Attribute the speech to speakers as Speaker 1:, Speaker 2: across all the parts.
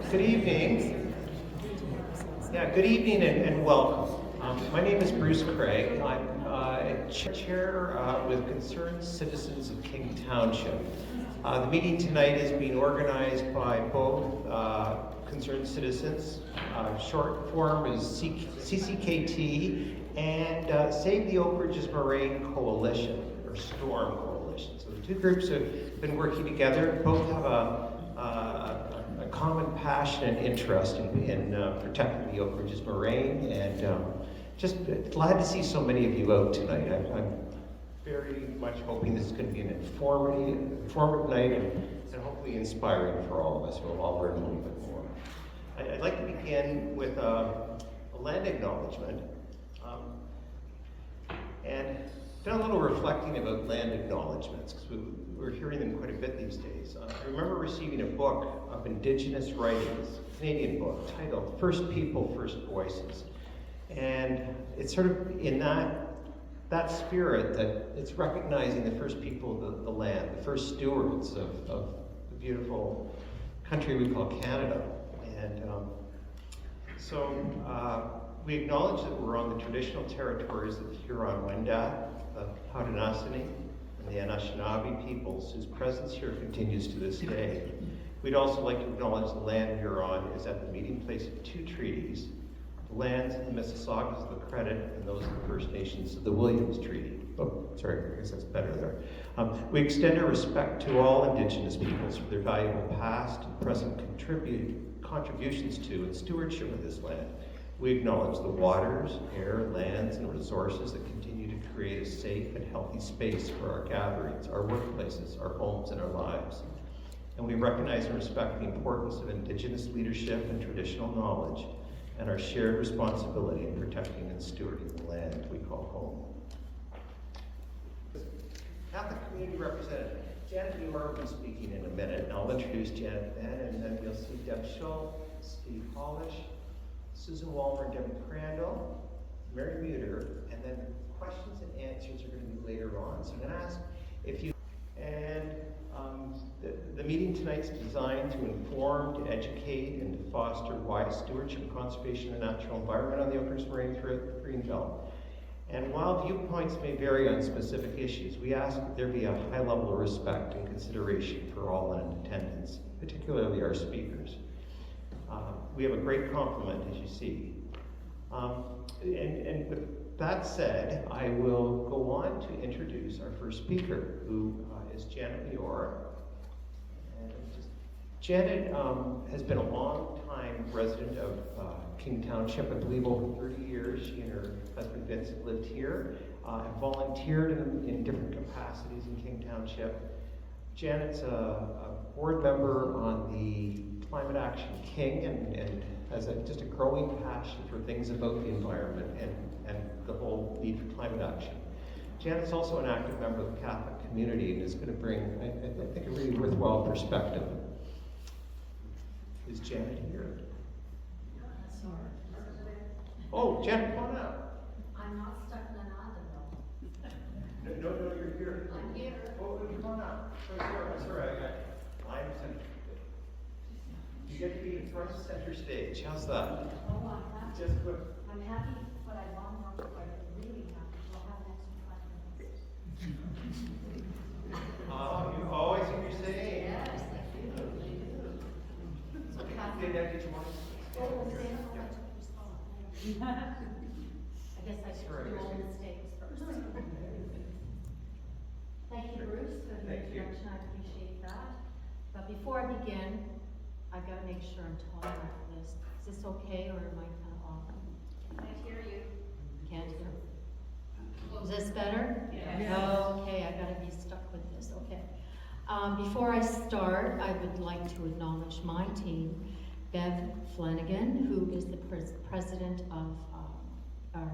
Speaker 1: Good evening. Yeah, good evening and welcome. My name is Bruce Craig. I'm chair with Concerned Citizens of King Township. The meeting tonight is being organized by both Concerned Citizens, short form is CCKT, and Save the Oak Ridges Moraine Coalition, or STORM Coalition. So the two groups have been working together. Both have a common passion and interest in protecting the Oak Ridges Moraine, and just glad to see so many of you out tonight. I'm very much hoping this is going to be an informative night and hopefully inspiring for all of us. We'll all learn a little bit more. I'd like to begin with a land acknowledgement. And done a little reflecting about land acknowledgements, because we're hearing them quite a bit these days. I remember receiving a book of Indigenous writings, a Canadian book, titled First People, First Voices. And it's sort of in that spirit that it's recognizing the first people of the land, the first stewards of the beautiful country we call Canada. And so we acknowledge that we're on the traditional territories of the Huron-Wendat, the Haudenosaunee, and the Anishinaabe peoples, whose presence here continues to this day. We'd also like to acknowledge the land we're on is at the meeting place of two treaties, the lands of the Mississaugas of the Credit and those of the First Nations of the Williams Treaty. Oh, sorry, I guess that's better there. We extend our respect to all Indigenous peoples for their valuable past and present contributions to and stewardship of this land. We acknowledge the waters, air, lands, and resources that continue to create a safe and healthy space for our gatherings, our workplaces, our homes, and our lives. And we recognize and respect the importance of Indigenous leadership and traditional knowledge, and our shared responsibility in protecting and stewarding the land we call home. Catholic Community Representative Janet Mior will be speaking in a minute, and I'll introduce Janet then, and then you'll see Deb Schulte, Steve Holysh, Susan Walmer, Debbe Crandall, Mary Mior, and then questions and answers are going to be later on. So I'm going to ask if you, and the meeting tonight's designed to inform, to educate, and to foster wise stewardship and conservation of the natural environment on the Oak Ridges Moraine throughout the Greenbelt. And while viewpoints may vary on specific issues, we ask that there be a high level of respect and consideration for all in attendance, particularly our speakers. We have a great complement, as you see. And with that said, I will go on to introduce our first speaker, who is Janet Mior. And Janet has been a long-time resident of King Township, I believe over 30 years. She and her husband Vince have lived here and volunteered in different capacities in King Township. Janet's a board member on the Climate Action King and has just a growing passion for things about the environment and the whole need for climate action. Janet's also an active member of the Catholic community and is going to bring, I think, a really worthwhile perspective. Is Janet here?
Speaker 2: Sorry.
Speaker 1: Oh, Janet, come on up.
Speaker 2: I'm not stuck in an island,
Speaker 1: No, you're here.
Speaker 2: I'm here.
Speaker 1: Oh, come on up. Sorry, I'm you get to be in front of center stage. How's that?
Speaker 2: Oh, I'm happy.
Speaker 1: Just quick.
Speaker 2: I'm happy, but I want more, but I'm really happy. We'll have an extra 5 minutes.
Speaker 1: You always hear me say.
Speaker 2: Yes, I do. So
Speaker 1: Did you want to?
Speaker 2: Oh, say no, I took your spot. I guess I should do all mistakes first. Thank you, Bruce, for the
Speaker 1: Thank you.
Speaker 2: introduction. I appreciate that. But before I begin, I've got to make sure I'm tall enough for this. Is this okay, or am I kind of off?
Speaker 3: Can't hear you.
Speaker 2: Can't hear. Is this better?
Speaker 3: Yes.
Speaker 2: Okay, I got to be stuck with this. Okay. Before I start, I would like to acknowledge my team, Bev Flanagan, who is the president of our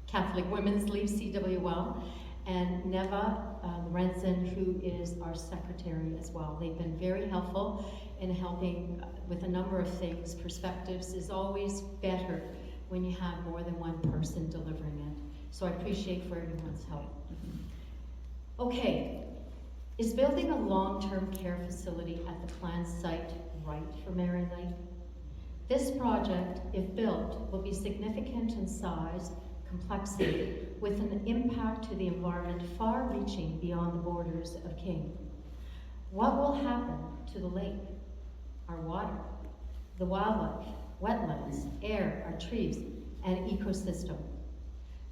Speaker 2: Catholic Women's League, CWL, and Neva Lorenzen, who is our secretary as well. They've been very helpful in helping with a number of things. Perspectives is always better when you have more than one person delivering it. So I appreciate for everyone's help. Okay, is building a long-term care facility at the planned site right for Marinite This project, if built, will be significant in size, complexity, with an impact to the environment far-reaching beyond the borders of King. What will happen to the lake, our water, the wildlife, wetlands, air, our trees, and ecosystem?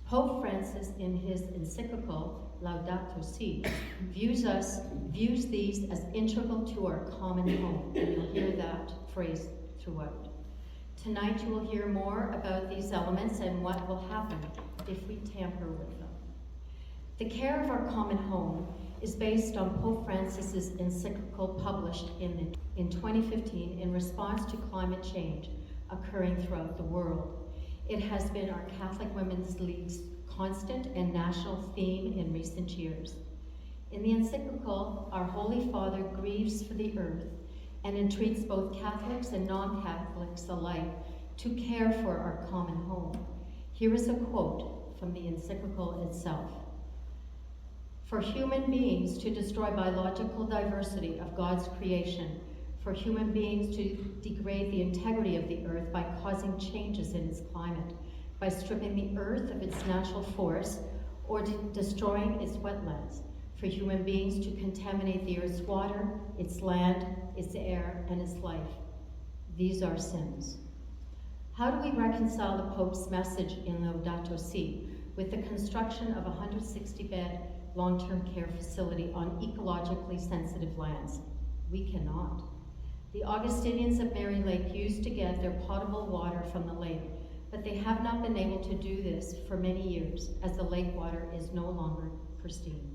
Speaker 2: Pope Francis, in his encyclical Laudato Si, views these as integral to our common home, and you'll hear that phrase throughout. Tonight you will hear more about these elements and what will happen if we tamper with them. The care of our common home is based on Pope Francis's encyclical published in 2015 in response to climate change occurring throughout the world. It has been our Catholic Women's League's constant and national theme in recent years. In the encyclical, our Holy Father grieves for the earth and entreats both Catholics and non-Catholics alike to care for our common home. Here is a quote from the encyclical itself. For human beings to destroy biological diversity of God's creation, for human beings to degrade the integrity of the earth by causing changes in its climate, by stripping the earth of its natural force, or destroying its wetlands, for human beings to contaminate the earth's water, its land, its air, and its life. These are sins. How do we reconcile the Pope's message in Laudato Si with the construction of a 160-bed long-term care facility on ecologically sensitive lands? We cannot. The Augustinians of Mary Lake used to get their potable water from the lake, but they have not been able to do this for many years, as the lake water is no longer pristine.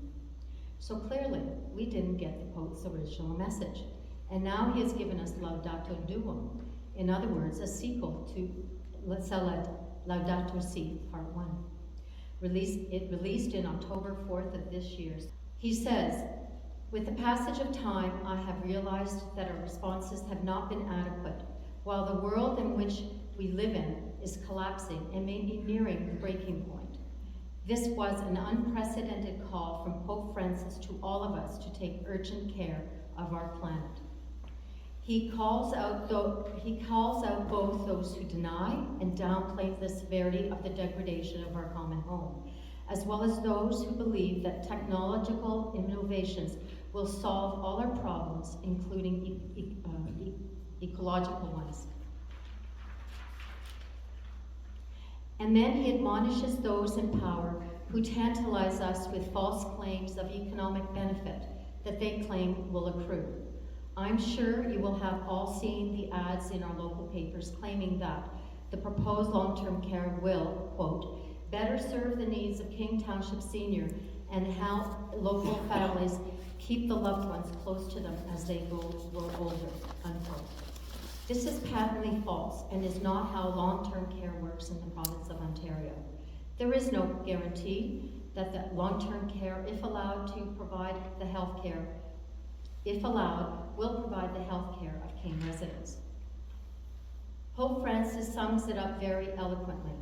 Speaker 2: So clearly, we didn't get the Pope's original message, and now he has given us Laudato Deum, in other words, a sequel to Laudato Si Part 1. Released in October 4th of this year. He says, with the passage of time, I have realized that our responses have not been adequate, while the world in which we live in is collapsing and may be nearing the breaking point. This was an unprecedented call from Pope Francis to all of us to take urgent care of our planet. He calls out both those who deny and downplay the severity of the degradation of our common home, as well as those who believe that technological innovations will solve all our problems, including ecological ones. And then he admonishes those in power who tantalize us with false claims of economic benefit that they claim will accrue. I'm sure you will have all seen the ads in our local papers claiming that the proposed long-term care will, quote, better serve the needs of King Township Senior and help local families keep the loved ones close to them as they grow older, unquote. This is patently false and is not how long-term care works in the province of Ontario. There is no guarantee that the long-term care, if allowed to provide the health care, if allowed, will provide the health care of King residents. Pope Francis sums it up very eloquently.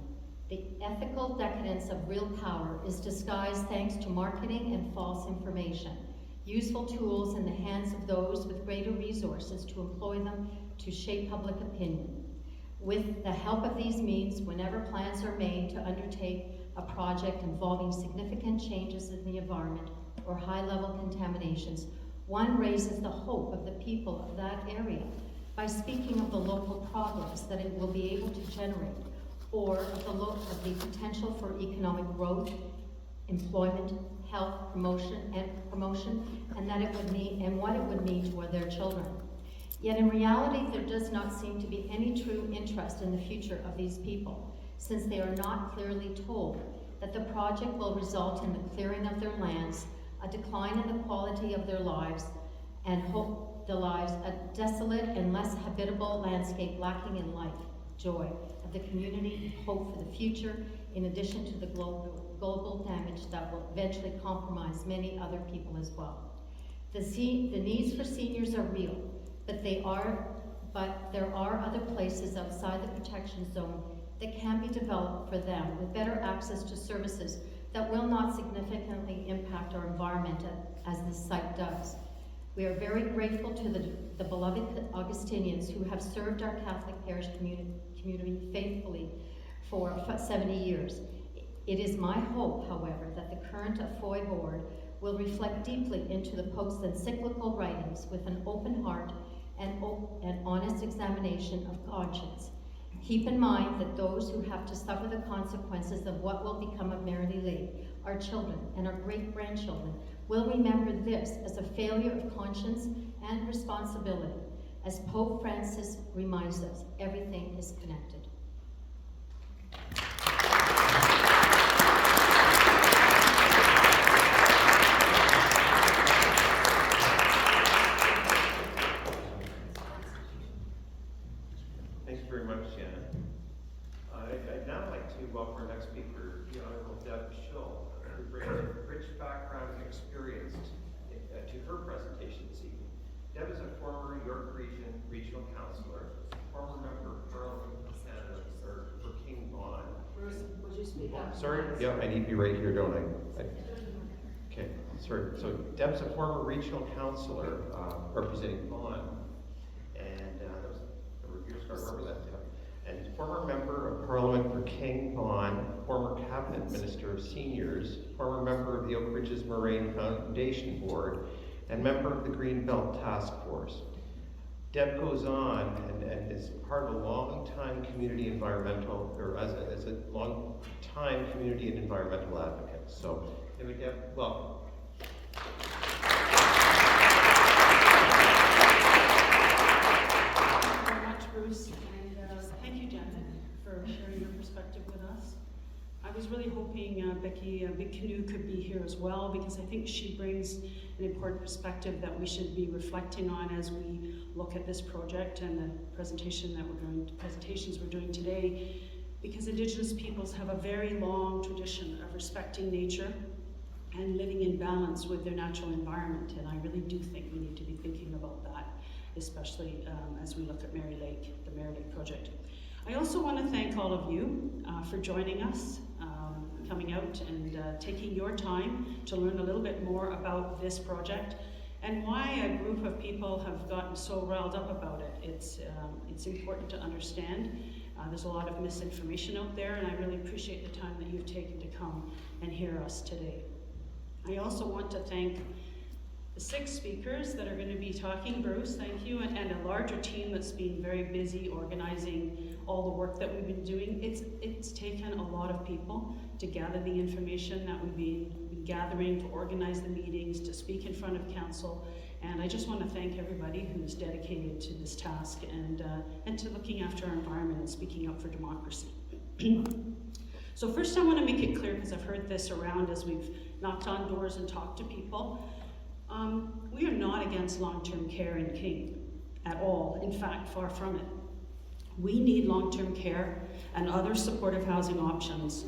Speaker 2: The ethical decadence of real power is disguised thanks to marketing and false information, useful tools in the hands of those with greater resources to employ them to shape public opinion. With the help of these means, whenever plans are made to undertake a project involving significant changes in the environment or high-level contaminations, one raises the hope of the people of that area by speaking of the local progress that it will be able to generate, or of the potential for economic growth, employment, health, promotion, and that it would mean, and what it would mean to their children. Yet in reality, there does not seem to be any true interest in the future of these people, since they are not clearly told that the project will result in the clearing of their lands, a decline in the quality of their lives, and a desolate and less habitable landscape lacking in life, joy of the community, hope for the future, in addition to the global damage that will eventually compromise many other people as well. The needs for seniors are real, but there are other places outside the protection zone that can be developed for them with better access to services that will not significantly impact our environment as this site does. We are very grateful to the beloved Augustinians who have served our Catholic parish community faithfully for 70 years. It is my hope, however, that the current AFOI board will reflect deeply into the Pope's encyclical writings with an open heart and honest examination of conscience. Keep in mind that those who have to suffer the consequences of what will become of Merrily Lake, our children and our great-grandchildren, will remember this as a failure of conscience and responsibility. As Pope Francis reminds us, everything is connected.
Speaker 1: Thanks very much, Shannon. I'd now like to welcome our next speaker, the Honorable Deb Schulte, who brings a rich background and experience to her presentation this evening. Deb is a former York Regional Councillor, former Member of Parliament for Canada, for King Vaughan.
Speaker 3: Bruce, would you speak up?
Speaker 1: Sorry? Yeah, I need to be right here, don't I? Okay, sorry. So Deb's a former Regional Councillor representing Vaughan, and that was a number of years ago, I remember that, Deb. And former Member of Parliament for King Vaughan, former Cabinet Minister of Seniors, former member of the Oak Ridges Moraine Foundation Board, and member of the Green Belt Task Force. Deb goes on and is part of a long-time community environmental, or as a long-time community and environmental advocate. So, anyway, Deb, welcome.
Speaker 3: Thank you very much, Bruce, and thank you, Janet, for sharing your perspective with us. I was really hoping Becky Big Canoe could be here as well, because I think she brings an important perspective that we should be reflecting on as we look at this project and the presentations we're doing today, because Indigenous peoples have a very long tradition of respecting nature and living in balance with their natural environment, and I really do think we need to be thinking about that, especially as we look at Merry Lake, the Merry Lake project. I also want to thank all of you for joining us, coming out and taking your time to learn a little bit more about this project and why a group of people have gotten so riled up about it. It's important to understand. There's a lot of misinformation out there, and I really appreciate the time that you've taken to come and hear us today. I also want to thank the 6 speakers that are going to be talking, Bruce, thank you, and a larger team that's been very busy organizing all the work that we've been doing. It's taken a lot of people to gather the information that we've been gathering, to organize the meetings, to speak in front of council, and I just want to thank everybody who's dedicated to this task and to looking after our environment and speaking up for democracy. So first I want to make it clear, because I've heard this around as we've knocked on doors and talked to people, we are not against long-term care in King at all. In fact, far from it. We need long-term care and other supportive housing options.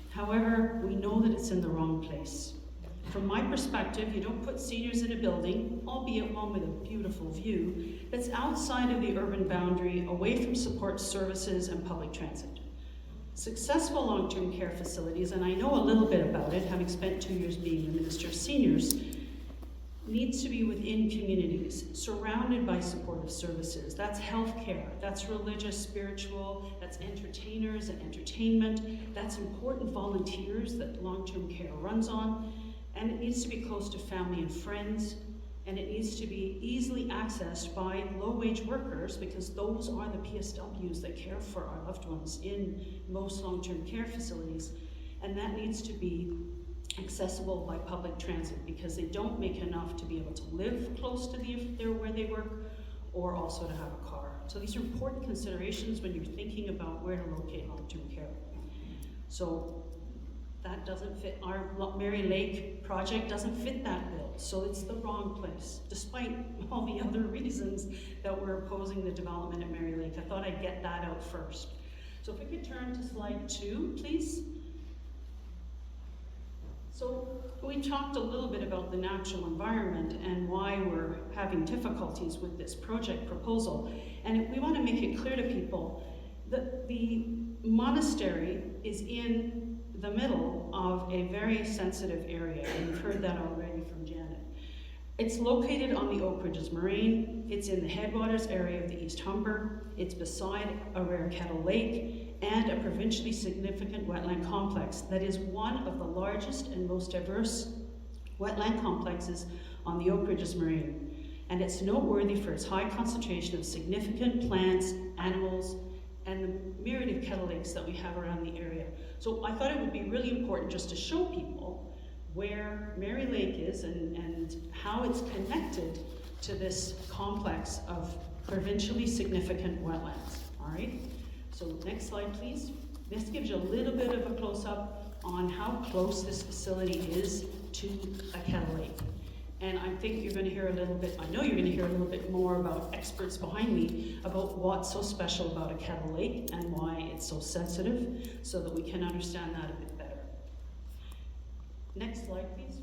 Speaker 3: However, we know that it's in the wrong place. From my perspective, you don't put seniors in a building, albeit one with a beautiful view, that's outside of the urban boundary, away from support services and public transit. Successful long-term care facilities, and I know a little bit about it, having spent 2 years being the Minister of Seniors, needs to be within communities, surrounded by supportive services. That's healthcare, that's religious, spiritual, that's entertainers and entertainment, that's important volunteers that long-term care runs on, and it needs to be close to family and friends, and it needs to be easily accessed by low-wage workers, because those are the PSWs that care for our loved ones in most long-term care facilities, and that needs to be accessible by public transit, because they don't make enough to be able to live close to where they work, or also to have a car. So these are important considerations when you're thinking about where to locate long-term care. So that doesn't fit, our Merry Lake project doesn't fit that bill, so it's the wrong place, despite all the other reasons that we're opposing the development at Merry Lake. I thought I'd get that out first. So if we could turn to slide 2, please. So we talked a little bit about the natural environment and why we're having difficulties with this project proposal. And we want to make it clear to people that the monastery is in the middle of a very sensitive area, and you've heard that already from Janet. It's located on the Oak Ridges Moraine. It's in the headwaters area of the East Humber. It's beside a rare kettle lake and a provincially significant wetland complex that is one of the largest and most diverse wetland complexes on the Oak Ridges Moraine. And it's noteworthy for its high concentration of significant plants, animals, and the myriad of kettle lakes that we have around the area. So I thought it would be really important just to show people where Mary Lake is and how it's connected to this complex of provincially significant wetlands, all right? So next slide, please. This gives you a little bit of a close-up on how close this facility is to a kettle lake. And I think you're gonna hear a little bit, I know you're gonna hear a little bit more about experts behind me about what's so special about a kettle lake and why it's so sensitive, so that we can understand that a bit better. Next slide, please.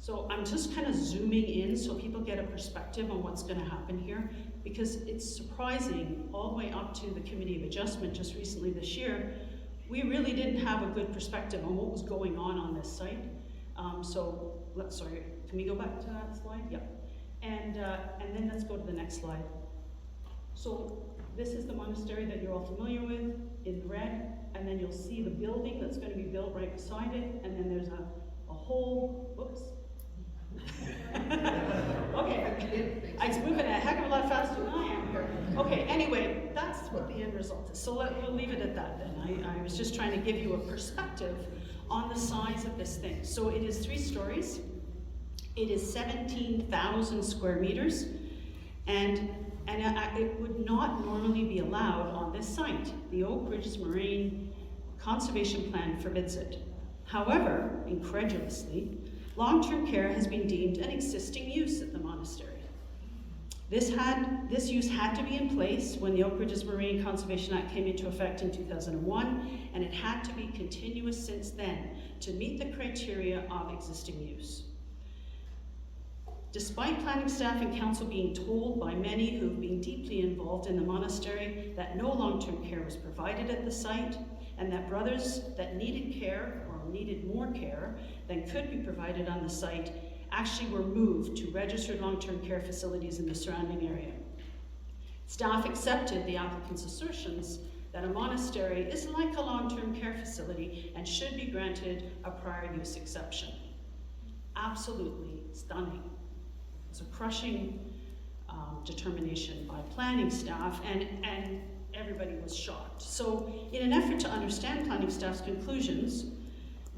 Speaker 3: So I'm just kind of zooming in so people get a perspective on what's going to happen here, because it's surprising all the way up to the Committee of Adjustment just recently this year, we really didn't have a good perspective on what was going on this site. Sorry, can we go back to that slide? Yeah. And then let's go to the next slide. So this is the monastery that you're all familiar with in red, and then you'll see the building that's going to be built right beside it, and then there's a whole, whoops. Okay, it's moving a heck of a lot faster than I am here. Okay, anyway, that's what the end result is. So we'll leave it at that then. I was just trying to give you a perspective on the size of this thing. So it is 3 stories. It is 17,000 square meters, and it would not normally be allowed on this site. The Oak Ridges Moraine Conservation Plan forbids it. However, incredulously, long-term care has been deemed an existing use at the monastery. This use had to be in place when the Oak Ridges Moraine Conservation Act came into effect in 2001, and it had to be continuous since then to meet the criteria of existing use. Despite planning staff and council being told by many who have been deeply involved in the monastery that no long-term care was provided at the site, and that brothers that needed care or needed more care than could be provided on the site actually were moved to registered long-term care facilities in the surrounding area. Staff accepted the applicant's assertions that a monastery is like a long-term care facility and should be granted a prior use exception. Absolutely stunning. It's a crushing determination by planning staff, and everybody was shocked. So in an effort to understand planning staff's conclusions,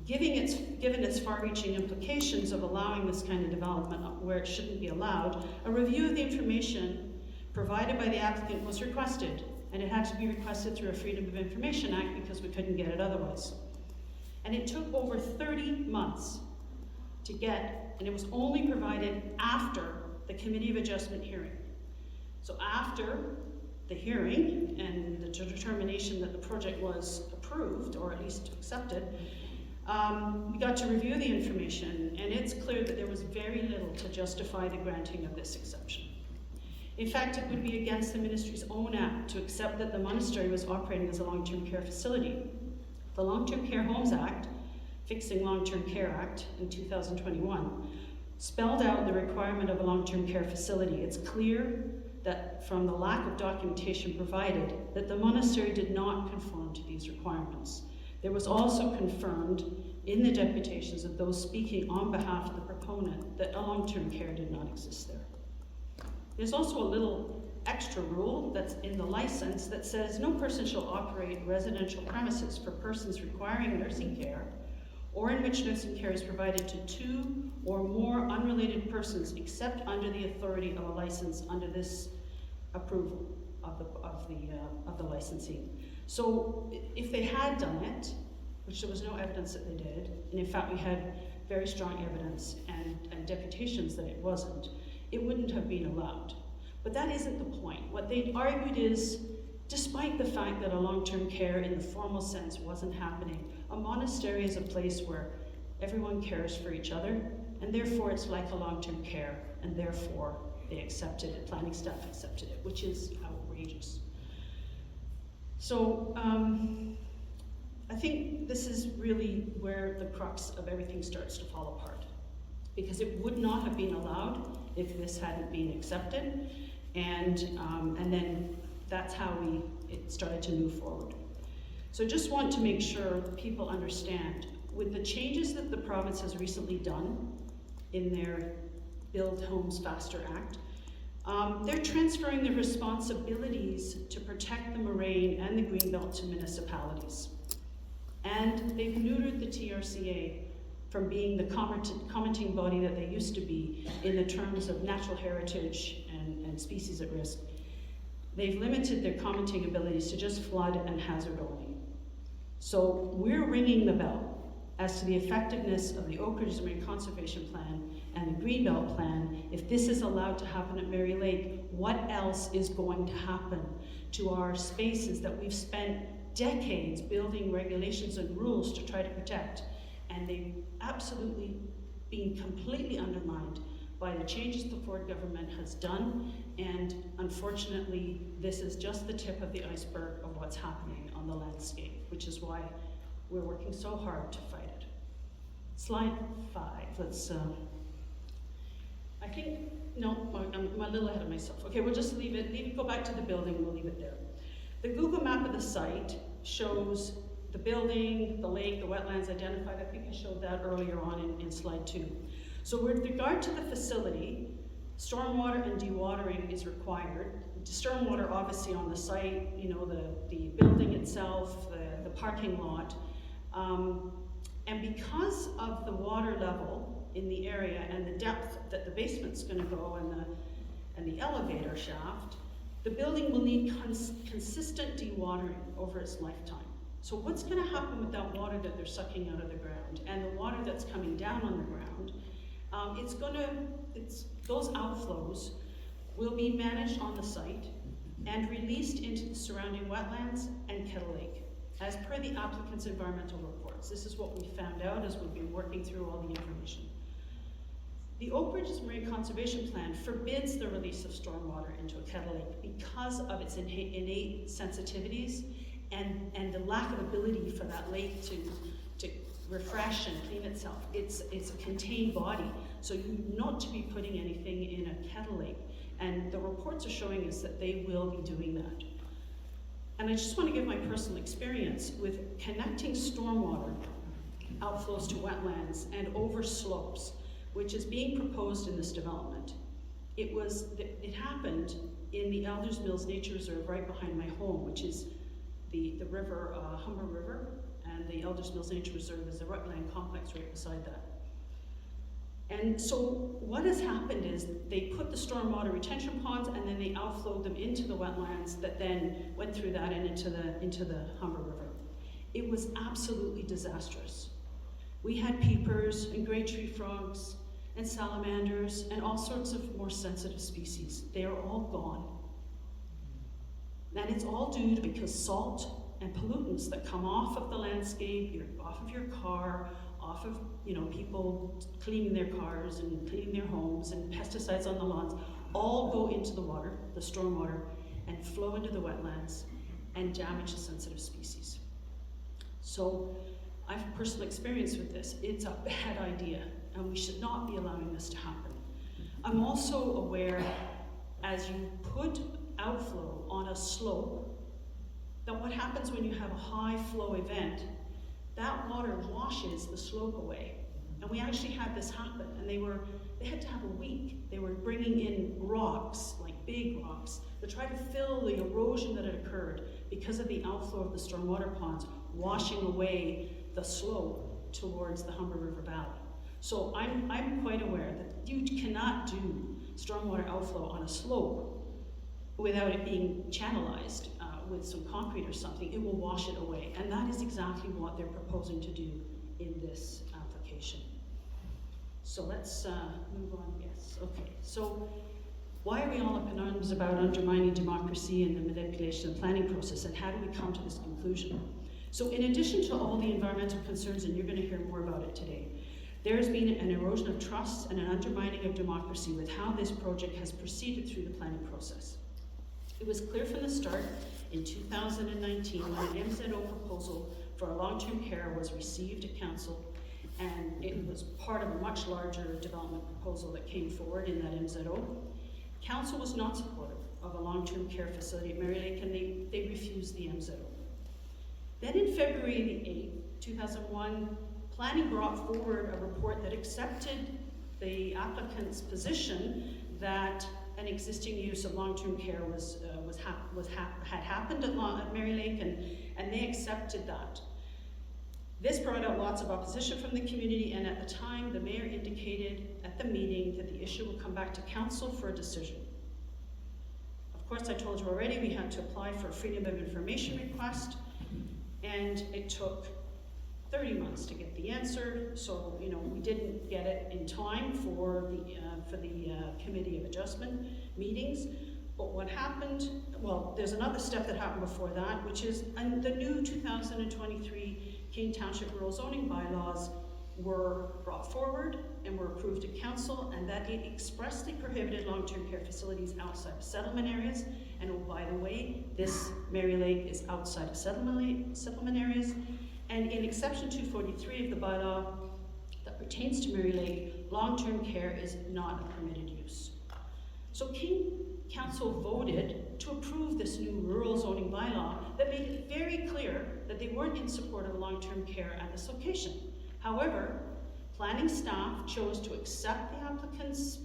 Speaker 3: given its far-reaching implications of allowing this kind of development where it shouldn't be allowed, a review of the information provided by the applicant was requested, and it had to be requested through a Freedom of Information Act because we couldn't get it otherwise. And it took over 30 months to get, and it was only provided after the Committee of Adjustment hearing. So after the hearing and the determination that the project was approved, or at least accepted, we got to review the information, and it's clear that there was very little to justify the granting of this exception. In fact, it would be against the ministry's own act to accept that the monastery was operating as a long-term care facility. The Long-Term Care Homes Act, Fixing Long-Term Care Act in 2021, spelled out the requirement of a long-term care facility. It's clear that from the lack of documentation provided, that the monastery did not conform to these requirements. There was also confirmed in the deputations of those speaking on behalf of the proponent that a long-term care did not exist there. There's also a little extra rule that's in the license that says no person shall operate residential premises for persons requiring nursing care or in which nursing care is provided to 2 or more unrelated persons except under the authority of a license under this approval of the licensee. So if they had done it, which there was no evidence that they did, and in fact we had very strong evidence and deputations that it wasn't, it wouldn't have been allowed. But that isn't the point. What they argued is, despite the fact that a long-term care in the formal sense wasn't happening, a monastery is a place where everyone cares for each other, and therefore it's like a long-term care, and therefore they accepted it, planning staff accepted it, which is outrageous. So I think this is really where the crux of everything starts to fall apart. because it would not have been allowed if this hadn't been accepted, and then that's how it started to move forward. So just want to make sure people understand, with the changes that the province has recently done in their Build Homes Faster Act, they're transferring the responsibilities to protect the Moraine and the Greenbelt to municipalities. And they've neutered the TRCA from being the commenting body that they used to be in the terms of natural heritage and species at risk. They've limited their commenting abilities to just flood and hazard only. So we're ringing the bell as to the effectiveness of the Oak Ridges Moraine Conservation Plan and the Greenbelt Plan. If this is allowed to happen at Mary Lake, what else is going to happen to our spaces that we've spent decades building regulations and rules to try to protect? And they've absolutely been completely undermined by the changes the Ford government has done, and unfortunately, this is just the tip of the iceberg of what's happening on the landscape, which is why we're working so hard to fight it. Slide 5, let's, I think, no, I'm a little ahead of myself. Okay, we'll just leave it, go back to the building, we'll leave it there. The Google map of the site shows the building, the lake, the wetlands identified. I think I showed that earlier on in slide 2. So with regard to the facility, stormwater and dewatering is required. Stormwater obviously on the site, you know, the building itself, the parking lot. And because of the water level in the area and the depth that the basement's gonna go and the elevator shaft, the building will need consistent dewatering over its lifetime. So what's gonna happen with that water that they're sucking out of the ground and the water that's coming down on the ground? Those outflows will be managed on the site and released into the surrounding wetlands and Kettle Lake, as per the applicant's environmental reports. This is what we found out as we've been working through all the information. The Oak Ridges Moraine Conservation Plan forbids the release of stormwater into a Kettle Lake because of its innate sensitivities and the lack of ability for that lake to refresh and clean itself. It's a contained body, so you're not to be putting anything in a Kettle Lake. And the reports are showing us that they will be doing that. And I just want to give my personal experience with connecting stormwater outflows to wetlands and over slopes, which is being proposed in this development. It happened in the Elders Mills Nature Reserve right behind my home, which is the river, Humber River, and the Elders Mills Nature Reserve is a wetland complex right beside that. And so what has happened is they put the stormwater retention ponds and then they outflowed them into the wetlands that then went through that and into the Humber River. It was absolutely disastrous. We had peepers and great tree frogs and salamanders and all sorts of more sensitive species. They are all gone. And it's all due to because salt and pollutants that come off of the landscape, off of your car, off of people cleaning their cars and cleaning their homes, and pesticides on the lawns, all go into the water, the stormwater, and flow into the wetlands and damage the sensitive species. So I have personal experience with this. It's a bad idea, and we should not be allowing this to happen. I'm also aware, as you put outflow on a slope, that what happens when you have a high flow event, that water washes the slope away. And we actually had this happen, and they had to have a week. They were bringing in rocks, like big rocks, to try to fill the erosion that had occurred because of the outflow of the stormwater ponds, washing away the slope towards the Humber River Valley. So I'm quite aware that you cannot do stormwater outflow on a slope without it being channelized with some concrete or something. It will wash it away. And that is exactly what they're proposing to do in this application. So let's move on. Yes, okay. So why are we all up in arms about undermining democracy and the manipulation of the planning process, and how do we come to this conclusion? So in addition to all the environmental concerns, and you're going to hear more about it today, there has been an erosion of trust and an undermining of democracy with how this project has proceeded through the planning process. It was clear from the start in 2019 when an MZO proposal for a long-term care was received at council and it was part of a much larger development proposal that came forward in that MZO. Council was not supportive of a long-term care facility at Mary Lake, and they refused the MZO. Then in February the 8th, 2001, planning brought forward a report that accepted the applicant's position that an existing use of long-term care had happened at Mary Lake, and they accepted that. This brought out lots of opposition from the community, and at the time, the mayor indicated at the meeting that the issue would come back to council for a decision. Of course, I told you already, we had to apply for a freedom of information request, and it took 30 months to get the answer, so we didn't get it in time for the Committee of Adjustment meetings. But what happened, well, there's another step that happened before that, which is the new 2023 King Township rural zoning bylaws were brought forward and were approved at council, and that it expressly prohibited long-term care facilities outside of settlement areas. And oh, by the way, this Mary Lake is outside of settlement areas. And in exception 243 of the bylaw that pertains to Mary Lake, long-term care is not a permitted use. So King Council voted to approve this new rural zoning bylaw that made it very clear that they weren't in support of long-term care at this location. However, planning staff chose to accept the applicant's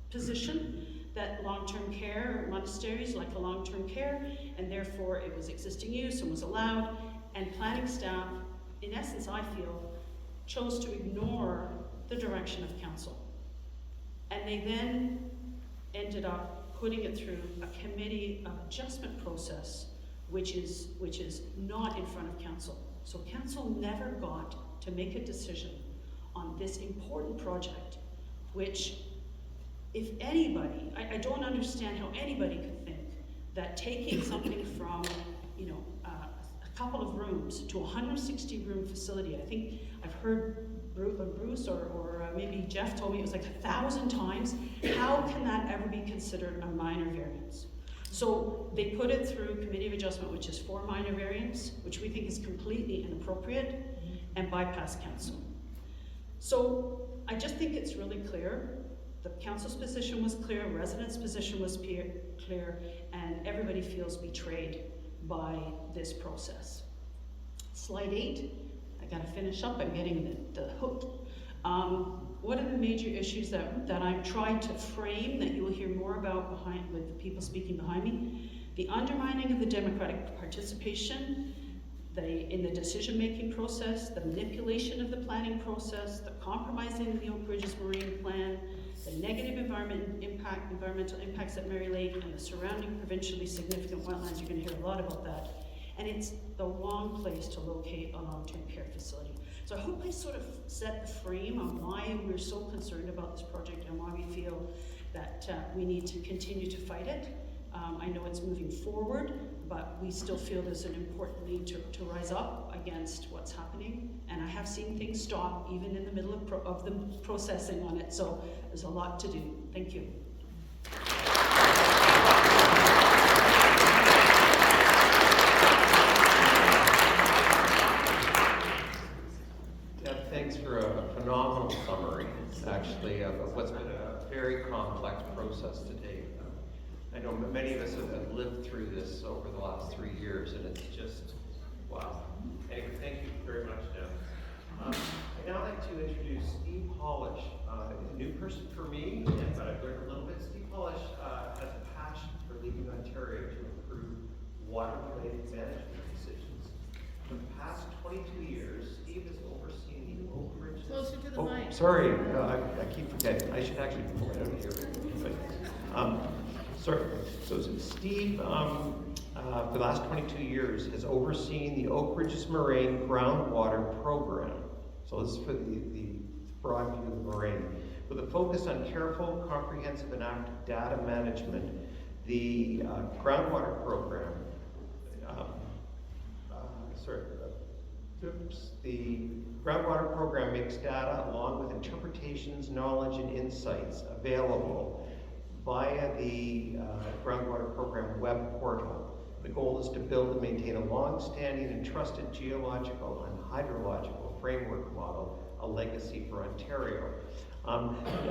Speaker 3: position that long-term care, monasteries like a long-term care, and therefore it was existing use and was allowed, and planning staff, in essence, I feel, chose to ignore the direction of council. And they then ended up putting it through a committee of adjustment process, which is not in front of council. So council never got to make a decision on this important project, which, if anybody, I don't understand how anybody could think that taking something from, a couple of rooms to a 160-room facility, I think I've heard Bruce or maybe Jeff told me it was like 1,000 times. How can that ever be considered a minor variance? So they put it through Committee of Adjustment, which is 4 minor variants, which we think is completely inappropriate, and bypass council. So I just think it's really clear. The council's position was clear, residents' position was clear, and everybody feels betrayed by this process. Slide 8, I gotta finish up, I'm getting the hook. What are the major issues that I'm trying to frame that you will hear more about with the people speaking behind me? The undermining of the democratic participation, in the decision-making process, the manipulation of the planning process, the compromising of the Oak Ridges Moraine plan, the negative environmental impacts at Mary Lake, and the surrounding provincially significant wetlands. You're going to hear a lot about that. And it's the wrong place to locate a long-term care facility. So I hope I sort of set the frame on why we're so concerned about this project and why we feel that we need to continue to fight it. I know it's moving forward, but we still feel there's an important need to rise up against what's happening. And I have seen things stop even in the middle of the processing on it. So there's a lot to do. Thank you.
Speaker 1: Deb, thanks for a phenomenal summary, actually, of what's been a very complex process to date. I know many of us have lived through this over the last 3 years, and it's just, wow. Anyway, thank you very much, Deb. I'd now like to introduce Steve Holysh, a new person for me, but I've learned a little bit. Steve Holysh has a passion for leading Ontario to improve water-related management decisions. For the past 22 years, Steve has overseen the Oak Ridges...
Speaker 4: Closer to the mic.
Speaker 1: Sorry, I keep forgetting. I should actually pull it out of here. But, sorry. So Steve, for the last 22 years, has overseen the Oak Ridges Moraine groundwater program. So this is for the broad view of the Moraine. With a focus on careful, comprehensive, and active data management, the groundwater program, the groundwater program makes data along with interpretations, knowledge, and insights available via the groundwater program web portal. The goal is to build and maintain a long-standing and trusted geological and hydrological framework model a legacy for Ontario.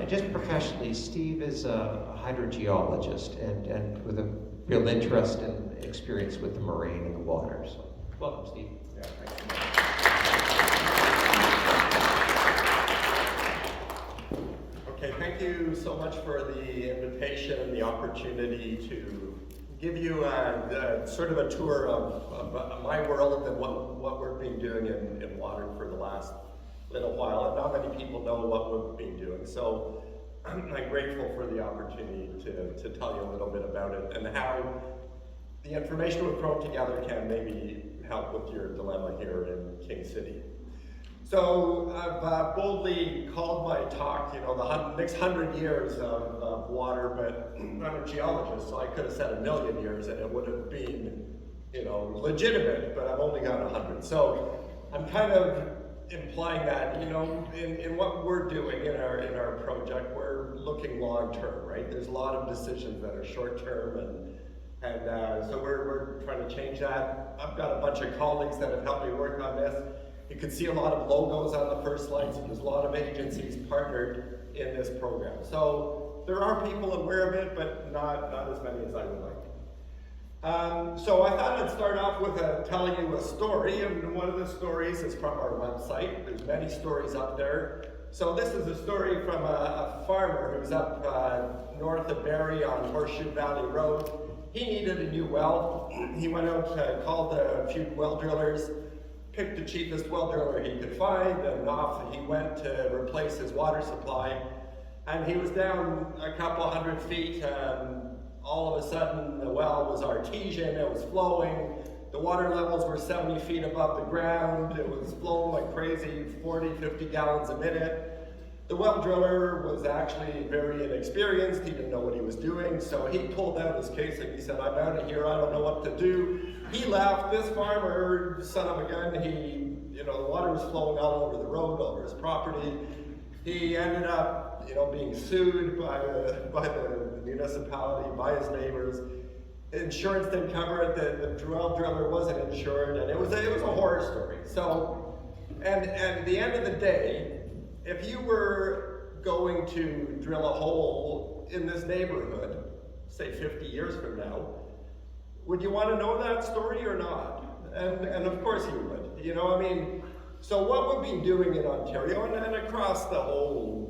Speaker 1: Just professionally, Steve is a hydrogeologist and with a real interest and experience with the moraine and the water. So, welcome, Steve.
Speaker 4: Yeah, thanks. Okay, thank you so much for the invitation and the opportunity to give you sort of a tour of my world and what we've been doing in water for the last little while. And not many people know what we've been doing. So I'm grateful for the opportunity to tell you a little bit about it and how the information we've thrown together can maybe help with your dilemma here in King City. So I've boldly called my talk, the next 100 years of water, but I'm a geologist, so I could have said 1,000,000 years and it would have been, legitimate, but I've only got 100. So I'm kind of implying that, in what we're doing in our project, we're looking long term, right? There's a lot of decisions that are short term, and so we're trying to change that. I've got a bunch of colleagues that have helped me work on this. You can see a lot of logos on the first slide, so there's a lot of agencies partnered in this program. So there are people aware of it, but not as many as I would like. So I thought I'd start off with telling you a story, and one of the stories is from our website. There's many stories up there. So this is a story from a farmer who's up north of Barrie on Horseshoe Valley Road. He needed a new well. He went out, called a few well drillers, picked the cheapest well driller he could find, and off he went to replace his water supply. And he was down a couple 100 feet, and all of a sudden the well was artesian, it was flowing, the water levels were 70 feet above the ground, it was flowing like crazy, 40, 50 gallons a minute. The well driller was actually very inexperienced, he didn't know what he was doing, so he pulled out his casing, he said, I'm out of here, I don't know what to do. He left. This farmer, son of a gun, the water was flowing all over the road, all over his property. He ended up, being sued by the municipality, by his neighbors. Insurance didn't cover it, the well driller wasn't insured, and it was a horror story. So, and at the end of the day, if you were going to drill a hole in this neighborhood, say 50 years from now, would you want to know that story or not? And of course you would. So what we've been doing in Ontario and across the whole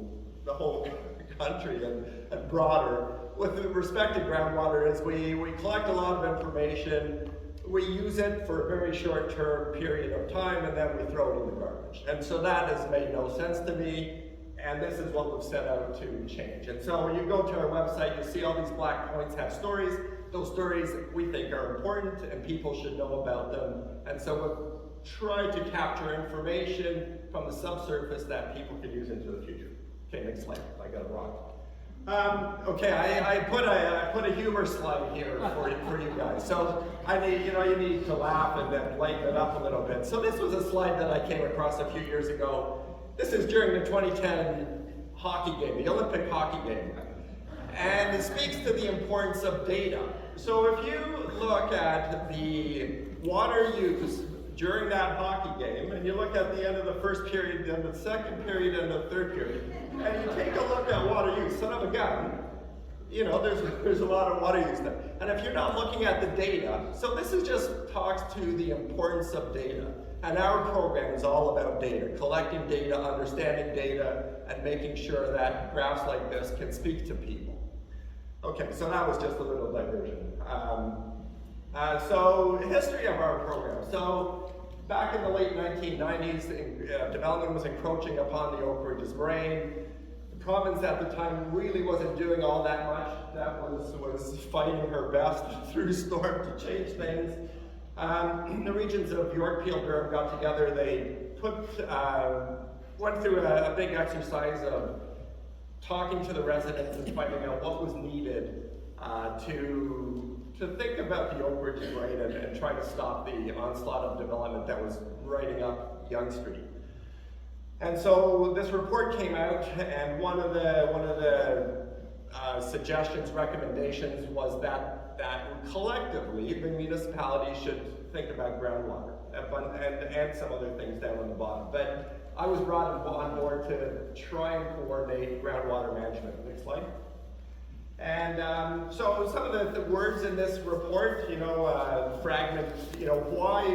Speaker 4: country and broader with respect to groundwater is we collect a lot of information, we use it for a very short term period of time, and then we throw it in the garbage. And so that has made no sense to me, and this is what we've set out to change. And so when you go to our website, you see all these black points have stories. Those stories we think are important and people should know about them. And so we've tried to capture information from the subsurface that people can use into the future. Okay, next slide. I got it wrong. Okay, I put a humor slide here for you guys. So I need, you need to laugh and then lighten it up a little bit. So this was a slide that I came across a few years ago. This is during the 2010 hockey game, the Olympic hockey game. And it speaks to the importance of data. So if you look at the water use during that hockey game, and you look at the end of the first period, then the second period, and the third period, and you take a look at water use, son of a gun, there's a lot of water use there. And if you're not looking at the data, so this is just talks to the importance of data. And our program is all about data, collecting data, understanding data, and making sure that graphs like this can speak to people. Okay, so that was just a little diversion. So, history of our program. So, back in the late 1990s, development was encroaching upon the Oak Ridges Moraine. The province at the time really wasn't doing all that much. That was fighting her best through STORM to change things. The regions of York, Peel, Durham got together. They went through a big exercise of talking to the residents and finding out what was needed to think about the Oak Ridges Moraine and try to stop the onslaught of development that was riding up Yonge Street. And so this report came out, and one of the suggestions, recommendations was that collectively the municipality should think about groundwater and some other things down on the bottom. But I was brought on board to try and coordinate groundwater management. Next slide. And so some of the words in this report, fragment, why